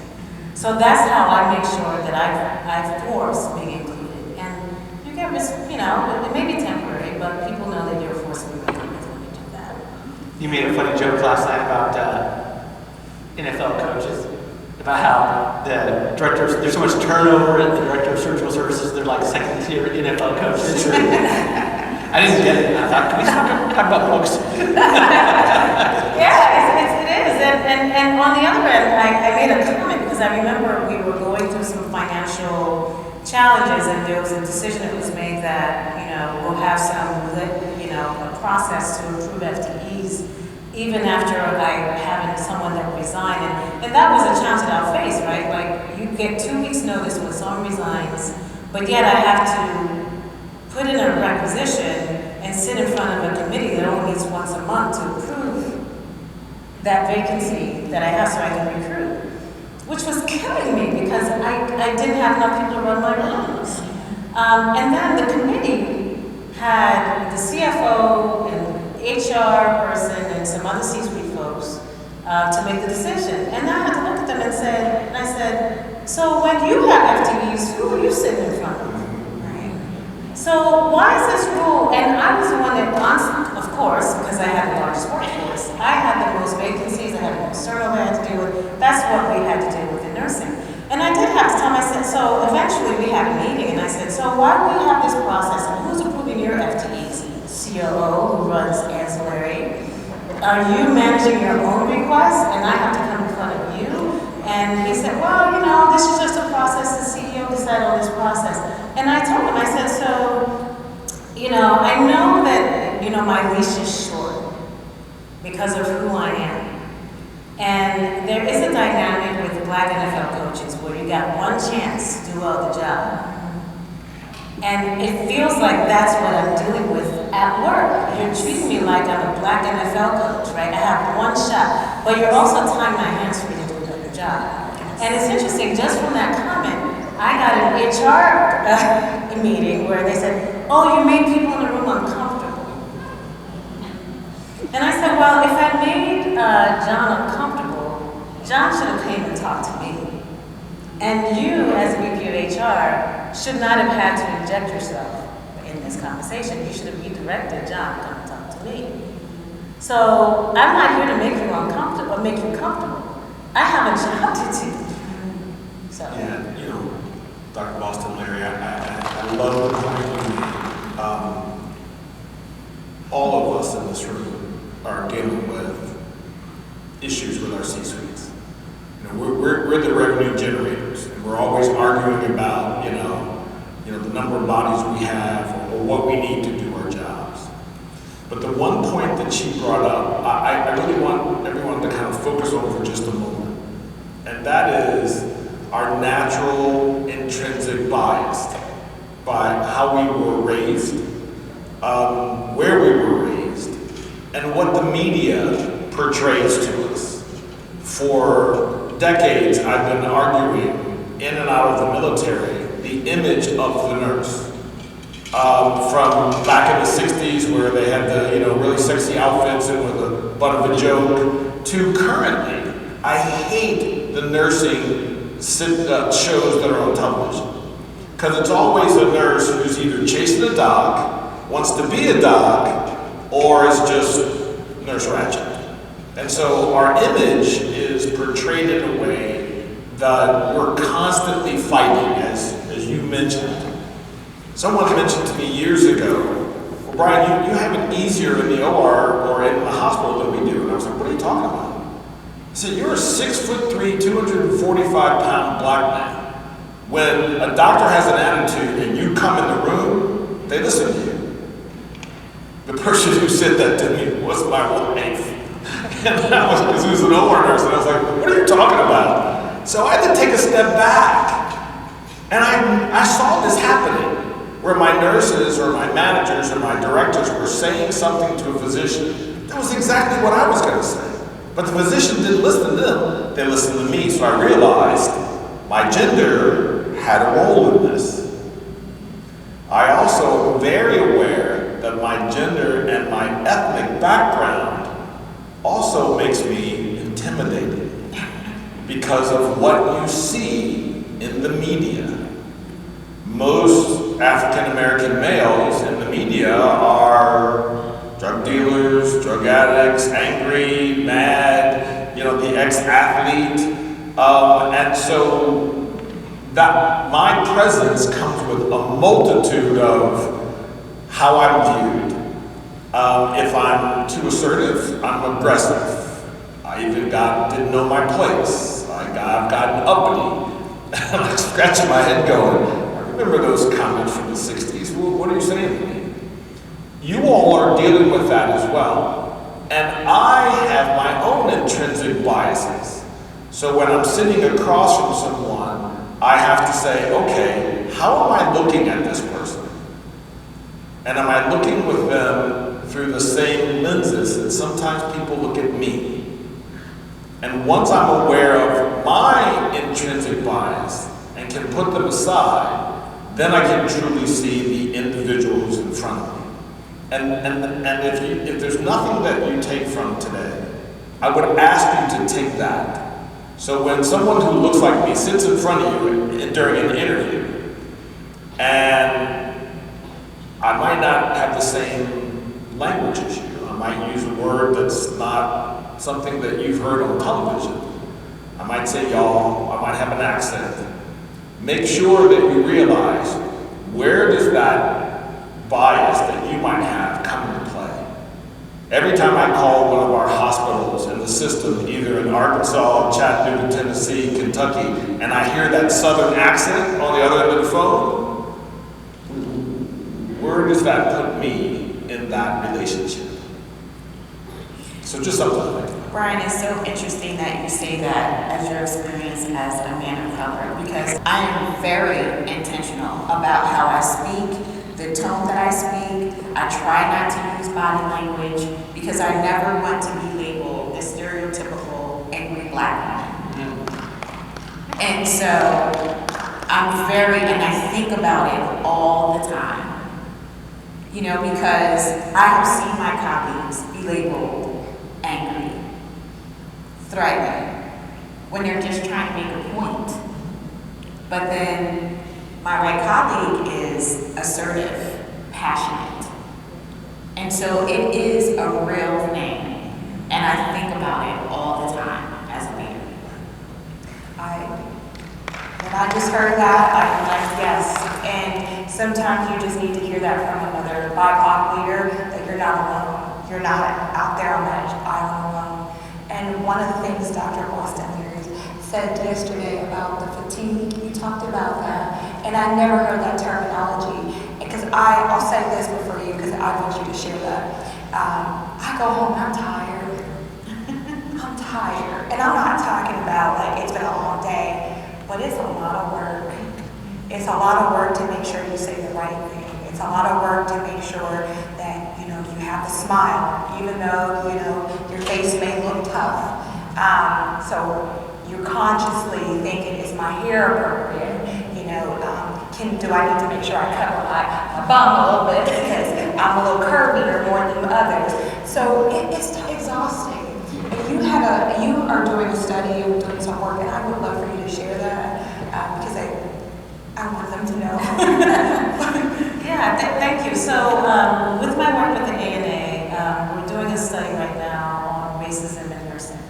So that's how I make sure that I force being included. And you get, it may be temporary, but people know that you're forced to be included when you do that. You made a funny joke last night about NFL coaches, about how the directors, there's so much turnover at the director of surgical services, they're like second-tier NFL coaches. I didn't get it. I thought, can we talk about books? Yeah, it is. And on the other end, I made a comment because I remember we were going through some financial challenges, and there was a decision that was made that, we'll have some, a process to improve FTEs, even after having someone that resigned. And that was a challenge that I'll face, right? Like, you get 2 weeks notice when someone resigns, but yet I have to put in a requisition and sit in front of a committee that only meets once a month to approve that vacancy that I have so I can recruit, which was killing me because I didn't have enough people to run my rooms. And then the committee had the CFO and HR person and some other C-suite folks to make the decision. And I had to look at them and I said, so when you have FTEs, who are you sitting in front of? Right? So why is this rule? And I was the one that, of course, because I had the largest workforce, I had the most vacancies, I had the most turnover I had to deal with. That's what we had to deal with in nursing. And I did have to tell them, I said, so eventually we had a meeting, and I said, so why do we have this process, and who's approving your FTEs? COO, who runs ancillary. Are you managing your own requests, and I have to come in front of you? And he said, well, this is just a process, the CEO decided on this process. And I told him, I said, so, I know that, my leash is short because of who I am. And there is a dynamic with Black NFL coaches where you got one chance to do well the job. And it feels like that's what I'm dealing with at work. You're treating me like I'm a Black NFL coach, right? I have one shot, but you're also tying my hands for me to do a better job. And it's interesting, just from that comment, I got an HR meeting where they said, oh, you made people in the room uncomfortable. And I said, well, if I made John uncomfortable, John should have came and talked to me. And you, as VP of HR, should not have had to inject yourself in this conversation. You should have redirected John to come and talk to me. So I'm not here to make you uncomfortable or make you comfortable. I have a job to do. So. Yeah, Dr. Boston-Leary, I love the point you made. All of us in this room are dealing with issues with our C-suites. We're the revenue generators, and we're always arguing about, the number of bodies we have or what we need to do our jobs. But the one point that she brought up, I really want everyone to kind of focus on for just a moment, and that is our natural intrinsic bias by how we were raised, where we were raised, and what the media portrays to us. For decades, I've been arguing in and out of the military the image of the nurse. From back in the 60s where they had the really sexy outfits and were the butt of a joke, to currently, I hate the nursing shows that are on television. Because it's always a nurse who's either chasing a doc, wants to be a doc, or is just Nurse Ratched. And so our image is portrayed in a way that we're constantly fighting, as you mentioned. Someone mentioned to me years ago, well, Brian, you have it easier in the OR or in the hospital than we do. And I was like, what are you talking about? He said, you're a 6'3", 245-pound Black man. When a doctor has an attitude and you come in the room, they listen to you. The person who said that to me was my wife. And I was, because he was an OR nurse, and I was like, what are you talking about? So I had to take a step back. And I saw this happening, where my nurses or my managers or my directors were saying something to a physician that was exactly what I was going to say. But the physician didn't listen to them, they listened to me, so I realized my gender had a role in this. I also am very aware that my gender and my ethnic background also makes me intimidated because of what you see in the media. Most African American males in the media are drug dealers, drug addicts, angry, mad, the ex-athlete. And so that my presence comes with a multitude of how I'm viewed. If I'm too assertive, I'm aggressive. I even didn't know my place. I've gotten uppity. And I'm scratching my head going, I remember those comments from the 60s. Well, what are you saying to me? You all are dealing with that as well. And I have my own intrinsic biases. So when I'm sitting across from someone, I have to say, okay, how am I looking at this person? And am I looking with them through the same lenses that sometimes people look at me? And once I'm aware of my intrinsic bias and can put them aside, then I can truly see the individual who's in front of me. And if there's nothing that you take from today, I would ask you to take that. So when someone who looks like me sits in front of you during an interview, and I might not have the same language as you, I might use a word that's not something that you've heard on television. I might say y'all, I might have an accent. Make sure that you realize, where does that bias that you might have come into play? Every time I call one of our hospitals in the system, either in Arkansas, Chattanooga, Tennessee, Kentucky, and I hear that southern accent on the other end of the phone, where does that put me in that relationship? So just something to think about. Brian, it's so interesting that you say that as your experience as a man of color, because I am very intentional about how I speak, the tone that I speak. I try not to use body language because I never want to be labeled the stereotypical angry black woman. And so and I think about it all the time, you know, because I have seen my colleagues be labeled angry, threatening, when they're just trying to make a point. But then my white colleague is assertive, passionate. And so it is a real thing. And I think about it all the time as a leader. When I just heard that, I'm like, yes. And sometimes you just need to hear that from another BIPOC leader, that you're not alone. You're not out there on that island alone. And one of the things Dr. Boston-Leary said yesterday about the fatigue, you talked about that. And I never heard that terminology. Because I'll say this before you, because I want you to share that. I go home and I'm tired. I'm tired. And I'm not talking about like it's been a long day. But it's a lot of work. It's a lot of work to make sure you say the right thing. It's a lot of work to make sure that, you know, you have the smile, even though, you know, your face may look tough. So you're consciously thinking, is my hair appropriate? You know, do I need to make sure I cover my bum a little bit because I'm a little curvier more than others. So it's exhausting. And you are doing a study, you're doing some work, and I would love for you to share that because I want them to know. Yeah, thank you. So with my work with the ANA, we're doing a study right now on racism in nursing.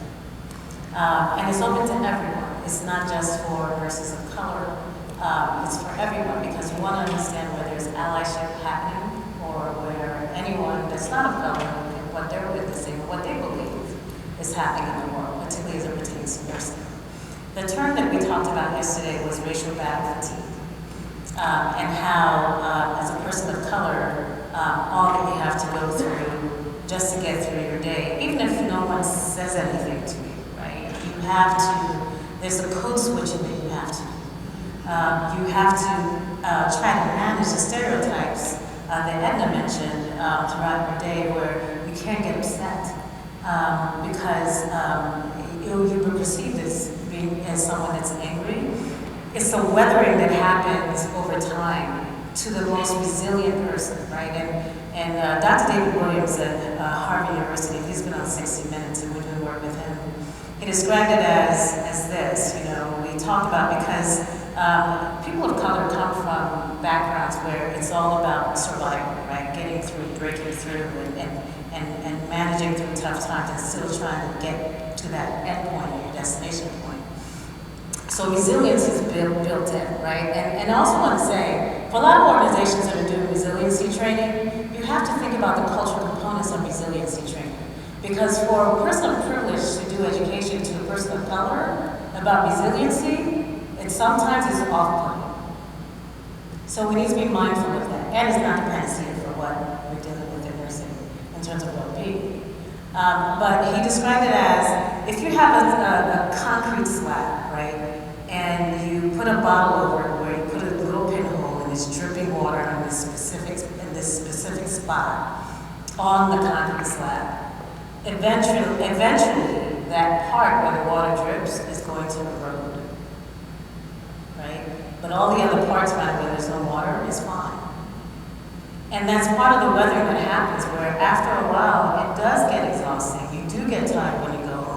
And it's open to everyone. It's not just for nurses of color. It's for everyone because we want to understand where there's allyship happening or where anyone that's not of color and what they're witnessing, what they believe is happening in the world, particularly as it pertains to nursing. The term that we talked about yesterday was racial battle fatigue, and how, as a person of color, all that you have to go through just to get through your day, even if no one says anything to you, right? You have to, there's a code switching that you have to do. You have to try to manage the stereotypes that Edna mentioned throughout your day where you can't get upset. Because you were perceived as someone that's angry. It's the weathering that happens over time to the most resilient person, right? And Dr. David Williams at Harvard University, he's been on 60 Minutes and we've been working with him. He described it as this, you know, we talk about because people of color come from backgrounds where it's all about survival, right? Getting through, breaking through, and managing through tough times and still trying to get to that end point, your destination point. So resilience is built in, right? And I also want to say, for a lot of organizations that are doing resiliency training, you have to think about the cultural components of resiliency training. Because for a person of privilege to do education to a person of color about resiliency, it sometimes is off-putting. So we need to be mindful of that. And it's not the panacea for what we're dealing with in nursing in terms of well-being. But he described it as, if you have a concrete slab, right, and you put a bottle over it where you put a little pinhole and it's dripping water in this specific spot on the concrete slab, eventually that part where the water drips is going to erode, right? But all the other parts around where there's no water is fine. And that's part of the weathering that happens where after a while it does get exhausting. You do get tired when you go home.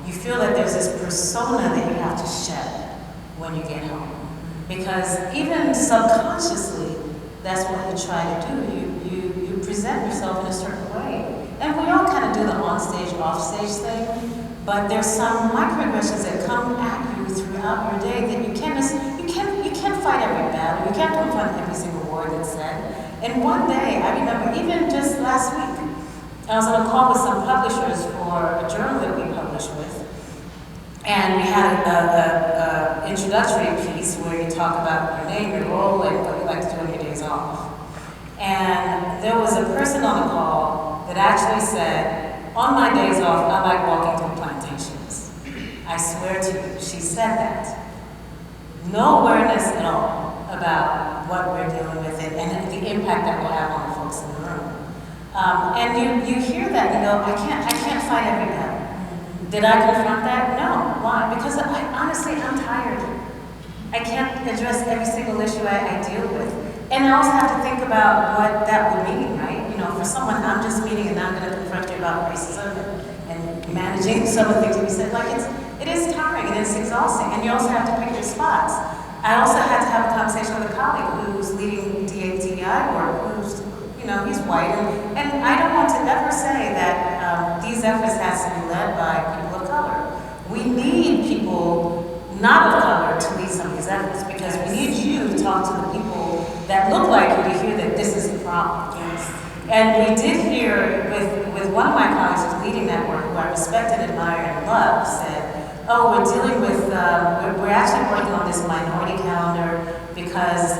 you feel that there's this persona that you have to shed when you get home. Because even subconsciously, that's what you try to do. You present yourself in a certain way. And we all kind of do the on-stage, off-stage thing, but there's some microaggressions that come at you throughout your day that you can't fight every battle. You can't confront every single word that's said. And one day, I remember, even just last week, I was on a call with some publishers for a journal that we publish with. And we had an introductory piece where you talk about your name, your role, and what you like to do on your days off. And there was a person on the call that actually said, on my days off, I like walking through plantations. I swear to you, she said that. No awareness at all about what we're dealing with and the impact that will have on the folks in the room. And you hear that and you go, I can't fight every battle. Did I confront that? No. Why? Because honestly, I'm tired. I can't address every single issue I deal with. And I also have to think about what that would mean, right? You know, for someone I'm just meeting and I'm going to confront you about racism and managing some of the things that you said, like it is tiring and it's exhausting. And you also have to pick your spots. I also had to have a conversation with a colleague who's leading DEI work, who's, you know, he's white. And I don't want to ever say that these efforts has to be led by people of color. We need people not of color to lead some of these efforts because we need you to talk to the people that look like you to hear that this is a problem. Yes. And we did hear with one of my colleagues who's leading that work, who I respect and admire and love, said, oh, we're dealing with, we're actually working on this minority calendar because,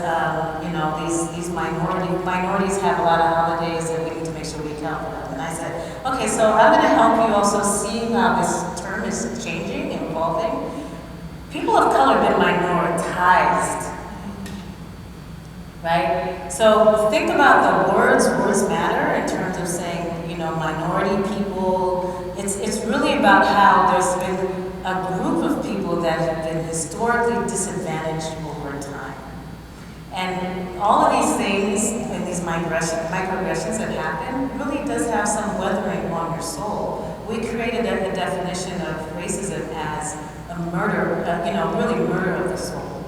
you know, these minorities have a lot of holidays and we need to make sure we account for them. And I said, okay, so I'm going to help you also see how this term is changing and evolving. People of color have been minoritized, right? So think about the words matter in terms of saying, you know, minority people. It's really about how there's been a group of people that have been historically disadvantaged over time. And all of these things and these microaggressions that happen really does have some weathering on your soul. We created a definition of racism as a murder, you know, really murder of the soul.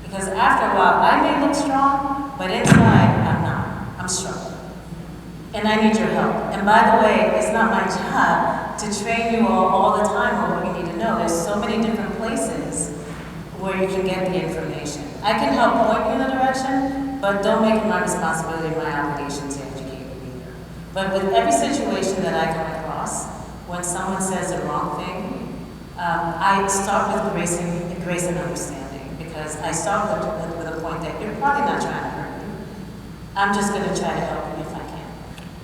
Because after a while, I may look strong, but inside, I'm not. I'm struggling. And I need your help. And by the way, it's not my job to train you all the time on what you need to know. There's so many different places where you can get the information. I can help point you in the direction, but don't make it my responsibility, my obligation to educate you either. But with every situation that I come across, when someone says the wrong thing, I start with grace and understanding, because I start with a point that you're probably not trying to hurt me. I'm just going to try to help you if I can.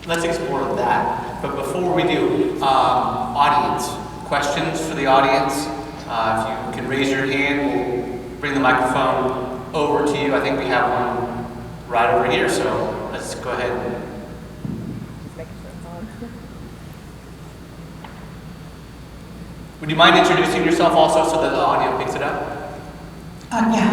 Let's explore that. But before we do, audience, questions for the audience. If you can raise your hand, we'll bring the microphone over to you. I think we have one right over here, so let's go ahead. Would you mind introducing yourself also so that the audio picks it up? Yeah,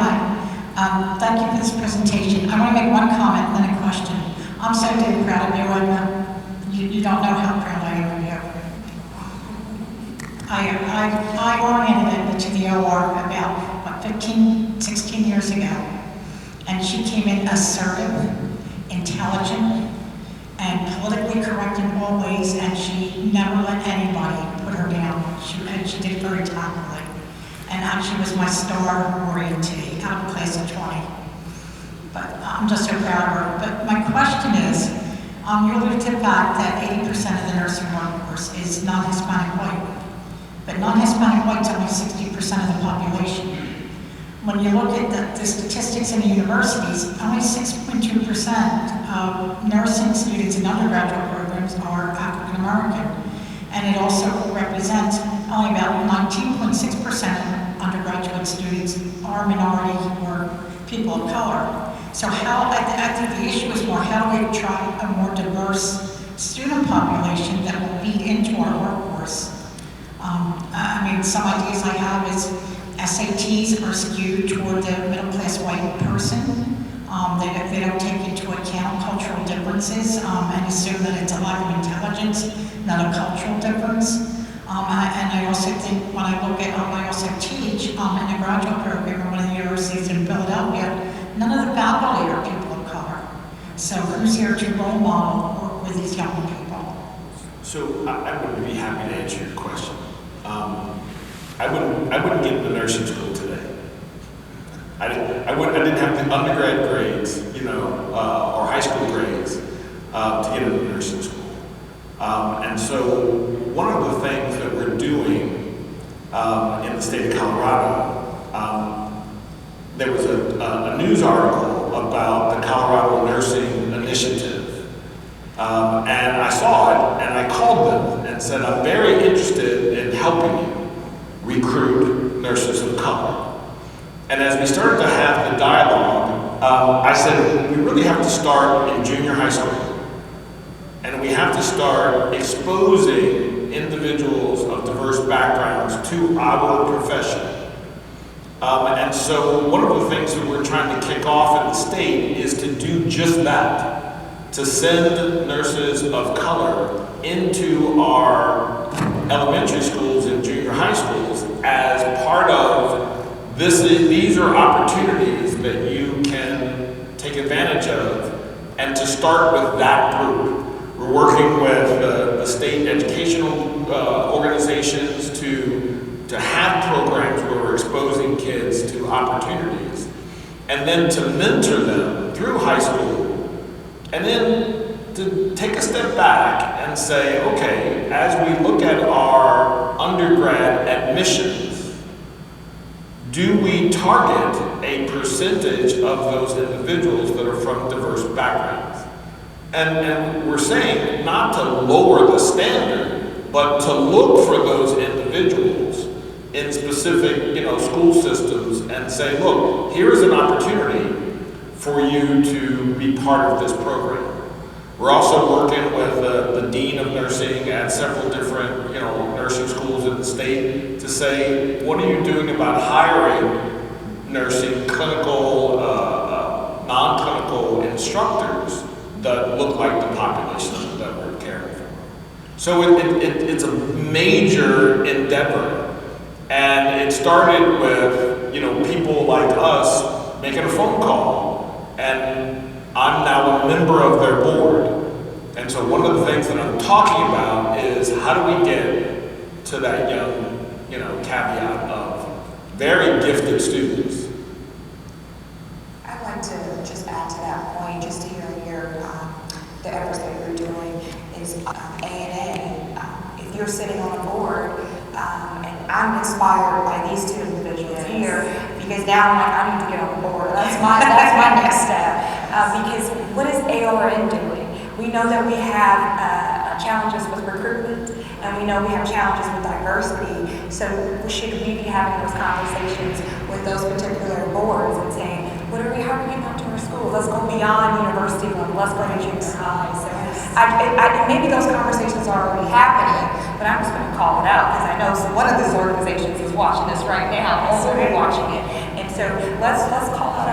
hi. Thank you for this presentation. I want to make one comment and then a question. I'm so damn proud of you, and you don't know how proud I am of you. I oriented to the OR about, 16 years ago. And she came in assertive, intelligent, and politically correct in all ways, and she never let anybody put her down. She did it very tactfully. And actually was my star orientee out of class of 20. But I'm just so proud of her. But my question is, you alluded to the fact that 80% of the nursing workforce is non-Hispanic white. But non-Hispanic white's only 60% of the population. When you look at the statistics in the universities, only 6.2% of nursing students in undergraduate programs are African American. And it also represents only about 19.6% of undergraduate students are minority or people of color. So I think the issue is more how do we attract a more diverse student population that will feed into our workforce? I mean, some ideas I have is SATs are skewed toward the middle-class white person. They don't take into account cultural differences and assume that it's a lack of intelligence, not a cultural difference. And I also think, when I look at, I also teach in the graduate program at one of the universities in Philadelphia, none of the faculty are people of color. So who's here to role model work with these young people? So I would be happy to answer your question. I wouldn't get into nursing school today. I didn't have the undergrad grades, or high school grades to get into nursing school. And so one of the things that we're doing in the state of Colorado, there was a news article about the Colorado Nursing Initiative. And I saw it, and I called them and said, I'm very interested in helping you recruit nurses of color. And as we started to have the dialogue, I said, we really have to start in junior high school. And we have to start exposing individuals of diverse backgrounds to our profession. And so one of the things that we're trying to kick off in the state is to do just that, to send nurses of color into our elementary schools and junior high schools as part of this. These are opportunities that you can take advantage of, and to start with that group. We're working with the state educational organizations to have programs where we're exposing kids to opportunities, and then to mentor them through high school, and then to take a step back and say, okay, as we look at our undergrad admissions, do we target a percentage of those individuals that are from diverse backgrounds? And we're saying not to lower the standard, but to look for those individuals in specific, school systems and say, look, here is an opportunity for you to be part of this program. We're also working with the dean of nursing at several different, nursing schools in the state to say, what are you doing about hiring nursing clinical, non-clinical instructors that look like the population that we're caring for? So it's a major endeavor, and it started with people like us making a phone call, and I'm now a member of their board. And so one of the things that I'm talking about is how do we get to that young, caveat of very gifted students. I'd like to just add to that point, just to hear the efforts that you're doing is A&A. If you're sitting on a board, and I'm inspired by these two individuals here, because now I'm like, I need to get on the board. That's my next step. Because what is ARN doing? We know that we have challenges with recruitment, and we know we have challenges with diversity. So should we be having those conversations with those particular boards and saying, how are we getting out to our school? Let's go beyond university level. Let's go to junior high. So maybe those conversations are already happening, but I'm just going to call it out because I know one of these organizations is watching this right now. Also, we're watching it. And so let's call out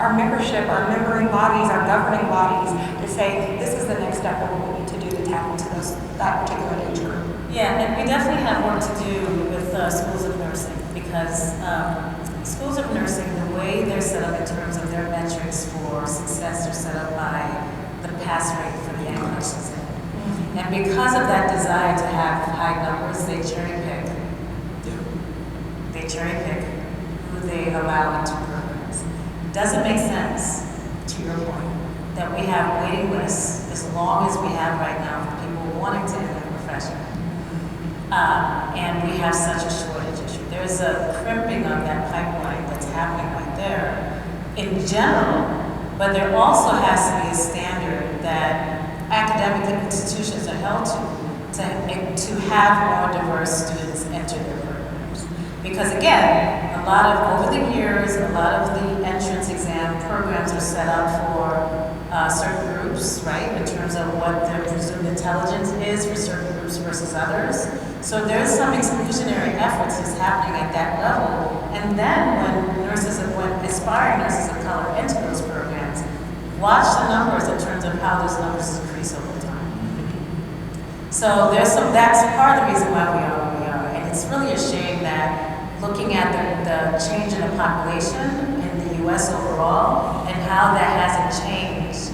our membership, our membering bodies, our governing bodies to say this is the next step of what we need to do to tap into that particular age group. Yeah, and we definitely have work to do with schools of nursing, because schools of nursing, the way they're set up in terms of their metrics for success are set up by the pass rate for the English exam. And because of that desire to have high numbers, they cherry pick. They cherry pick who they allow into programs. Doesn't make sense, to your point, that we have waiting lists as long as we have right now for people wanting to enter the profession. And we have such a shortage issue. There's a crimping of that pipeline that's happening right there in general, but there also has to be a standard that academic institutions are held to have more diverse students enter their programs. Because again, over the years, a lot of the entrance exam programs are set up for certain groups, right, in terms of what their presumed intelligence is for certain groups versus others. So there's some exclusionary efforts that's happening at that level. And then when aspiring nurses of color enter those programs, watch the numbers in terms of how those numbers increase over time. So that's part of the reason why we are where we are. And it's really a shame that looking at the change in the population in the US overall and how that hasn't changed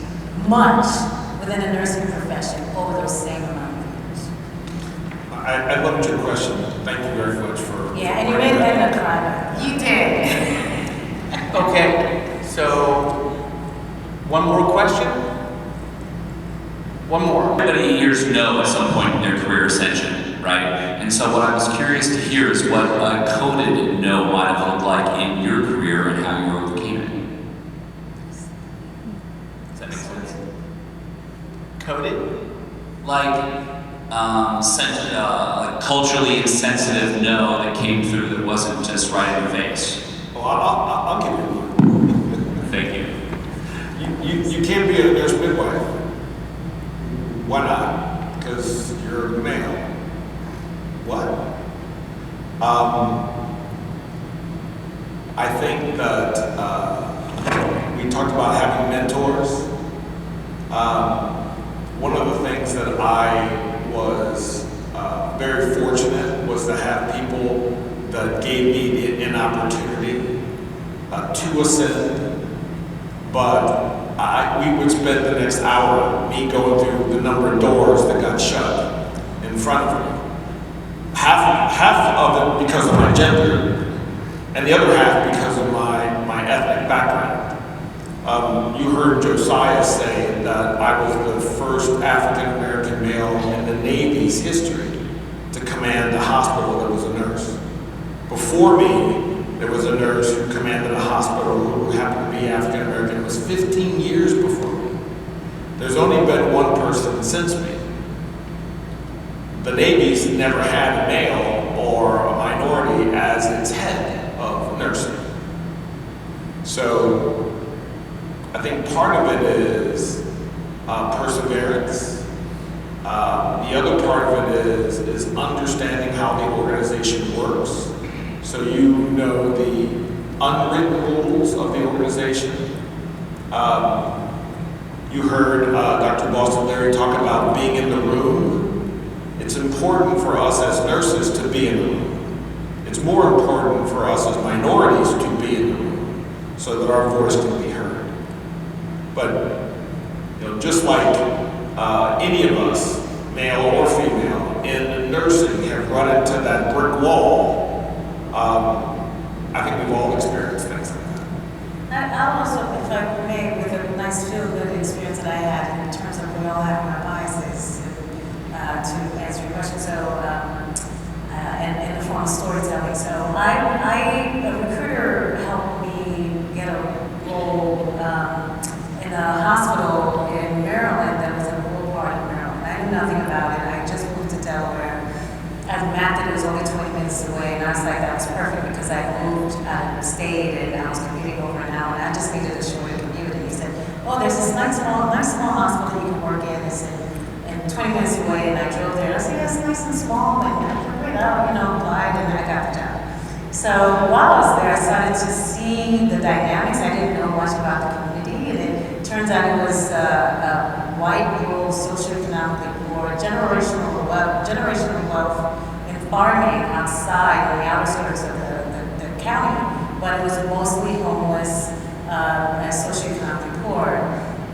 much within the nursing profession over those same amount of years. I loved your question. Thank you very much for. Yeah, and you made Edna cry. You did. Okay, so one more question? One more. Everybody hears no at some point in their career ascension, right? And so what I was curious to hear is what a coded no might have looked like in your career and how you overcame it. Does that make sense? Coded? Like, like culturally insensitive no that came through that wasn't just right in your face. Well, I'll give you one. Thank you. You can't be a nurse midwife. Why not? Because you're male. What? I think that we talked about having mentors. One of the things that I was very fortunate was to have people that gave me an opportunity to ascend, but we would spend the next hour me going through the number of doors that got shut in front of me. Half of it because of my gender, and the other half because of my ethnic background. You heard Josiah say that I was the first African American male in the Navy's history to command a hospital that was a nurse. Before me, there was a nurse who commanded a hospital who happened to be African American. It was 15 years before me. There's only been one person since me. The Navy's never had a male or a minority as its head of nursing. So I think part of it is perseverance. The other part of it is understanding how the organization works. So you know the unwritten rules of the organization. You heard Dr. Boston-Leary talk about being in the room. It's important for us as nurses to be in the room. It's more important for us as minorities to be in the room so that our voice can be heard. But just like any of us, male or female, in nursing have run into that brick wall, I think we've all experienced things like that. I'll also, if I may, with a nice feel-good experience that I had in terms of we all have our biases to answer your question. So, in the form of storytelling. So, a recruiter helped me get a role in a hospital in Maryland that was in a rural part of Maryland. I knew nothing about it. I just moved to Delaware. I mapped it was only 20 minutes away, and I was like, that was perfect because I moved out of state and I was commuting over an hour, and I just needed a shorter commute. And he said, oh, there's this nice small hospital you can work in. It's in 20 minutes away, and I drove there. And I said, yeah, it's nice and small, and I applied, and I got the job. So while I was there, I started to see the dynamics. I didn't know much about the community, and it turns out it was a white, rural, socioeconomically poor, generational wealth in farming outside on the outer skirts of the county, but it was mostly homeless and socioeconomically poor.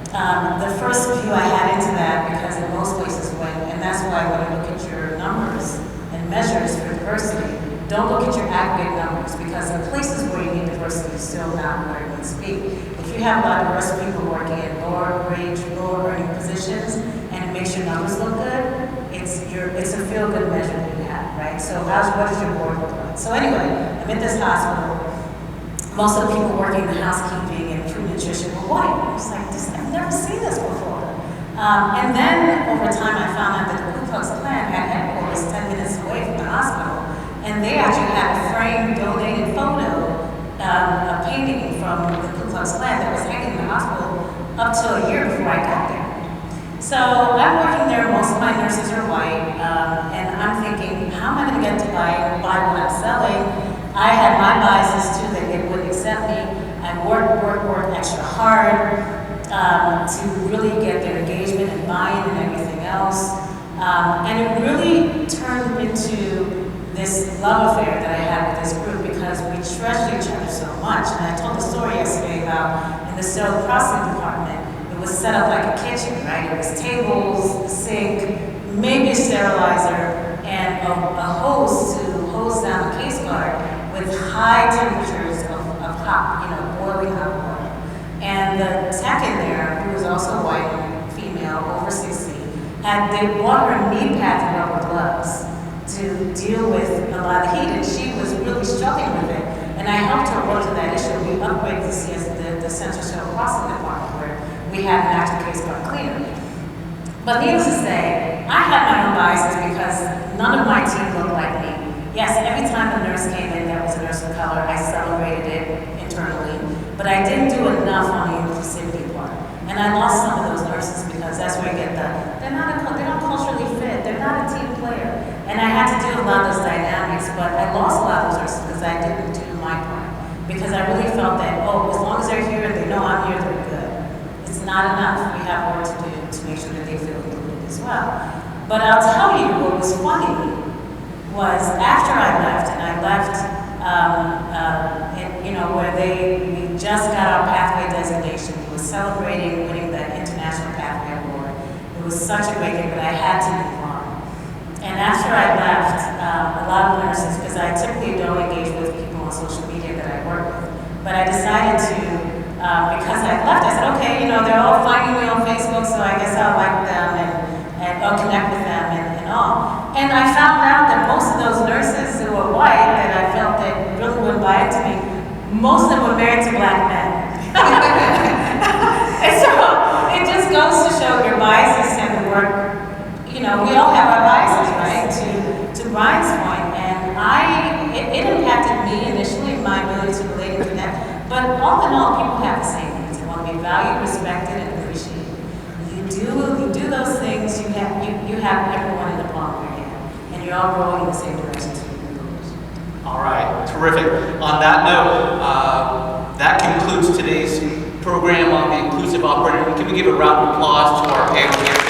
The first view I had into that, because in most places and that's why when you look at your numbers and measures for diversity, don't look at your aggregate numbers, because in places where you need diversity is still not where it needs to be. If you have a lot of diverse people working in lower wage, lower earning positions, and it makes your numbers look good, it's a feel-good measure that you have, right? So what does your board look like? So anyway, I'm at this hospital. Most of the people working in the housekeeping and food nutrition were white. I was like, I've never seen this before. And then over time, I found out that the Ku Klux Klan had headquarters 10 minutes away from the hospital, and they actually had a framed, donated photo, a painting from the Ku Klux Klan that was hanging in the hospital up till a year before I got there. So I'm working there, most of my nurses are white, and I'm thinking, how am I going to get to buy what I'm selling? I had my biases too, that they wouldn't accept me. I worked extra hard to really get their engagement and buy-in and everything else. And it really turned into this love affair that I had with this group because we treasured each other so much. And I told the story yesterday about in the sterile processing department, it was set up like a kitchen, right? It was tables, a sink, maybe a sterilizer, and a hose to hose down the case guard with high temperatures of hot, boiling hot water. And the tech in there, who was also white and female, over 60, they bought her knee pads and rubber gloves to deal with a lot of heat, and she was really struggling with it. And I helped her work to that issue. We upgraded the Central Sterile Processing Department where we had an active case guard cleaner. But needless to say, I had my own biases because none of my team looked like me. Yes, every time a nurse came in that was a nurse of color, I celebrated it internally, but I didn't do enough on the inclusivity part. And I lost some of those nurses because that's where I get they don't culturally fit, they're not a team player. And I had to do a lot of those dynamics, but I lost a lot of those nurses because I didn't do my part. Because I really felt that, as long as they're here and they know I'm here, they're good. It's not enough. We have work to do to make sure that they feel included as well. But I'll tell you what was funny was after I left, and I left, where we just got our pathway designation. We were celebrating winning the International Pathway Award. It was such a great day, but I had to move on. And after I left, a lot of nurses, because I typically don't engage with people on social media that I work with, but I decided to, because I left, I said, okay, they're all finding me on Facebook, so I guess I'll like them and I'll connect with them and all. And I found out that most of those nurses who were white that I felt that really went by to me, most of them were married to black men. And so it just goes to show your biases tend to work. We all have our biases, right? To Brian's point, and it impacted me initially, my ability to relate and connect. But all in all, people have the same needs. They want to be valued, respected, and appreciated. You do those things. You have everyone in the palm of your hand, and you're all growing in the same direction. All right, terrific. On that note, that concludes today's program on the inclusive operator. Can we give a round of applause to our panel here today?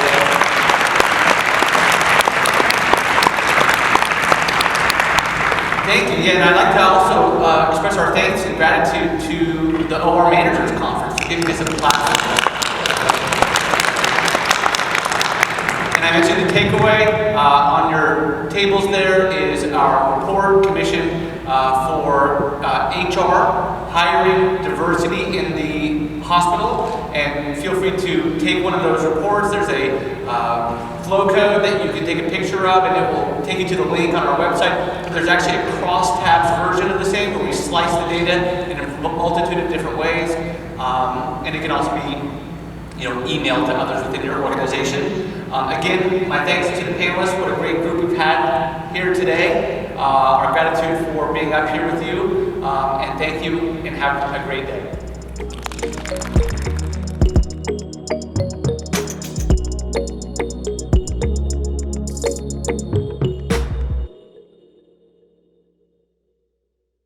Thank you. Yeah, and I'd like to also express our thanks and gratitude to the OR Managers Conference for giving us a platform. And I mentioned the takeaway on your tables there is our report commission for HR, hiring diversity in the hospital, and feel free to take one of those reports. There's a flow code that you can take a picture of, and it will take you to the link on our website. But there's actually a cross-tabs version of the same where we slice the data in a multitude of different ways, and it can also be emailed to others within your organization. Again, my thanks to the panelists. What a great group we've had here today. Our gratitude for being up here with you, and thank you, and have a great day.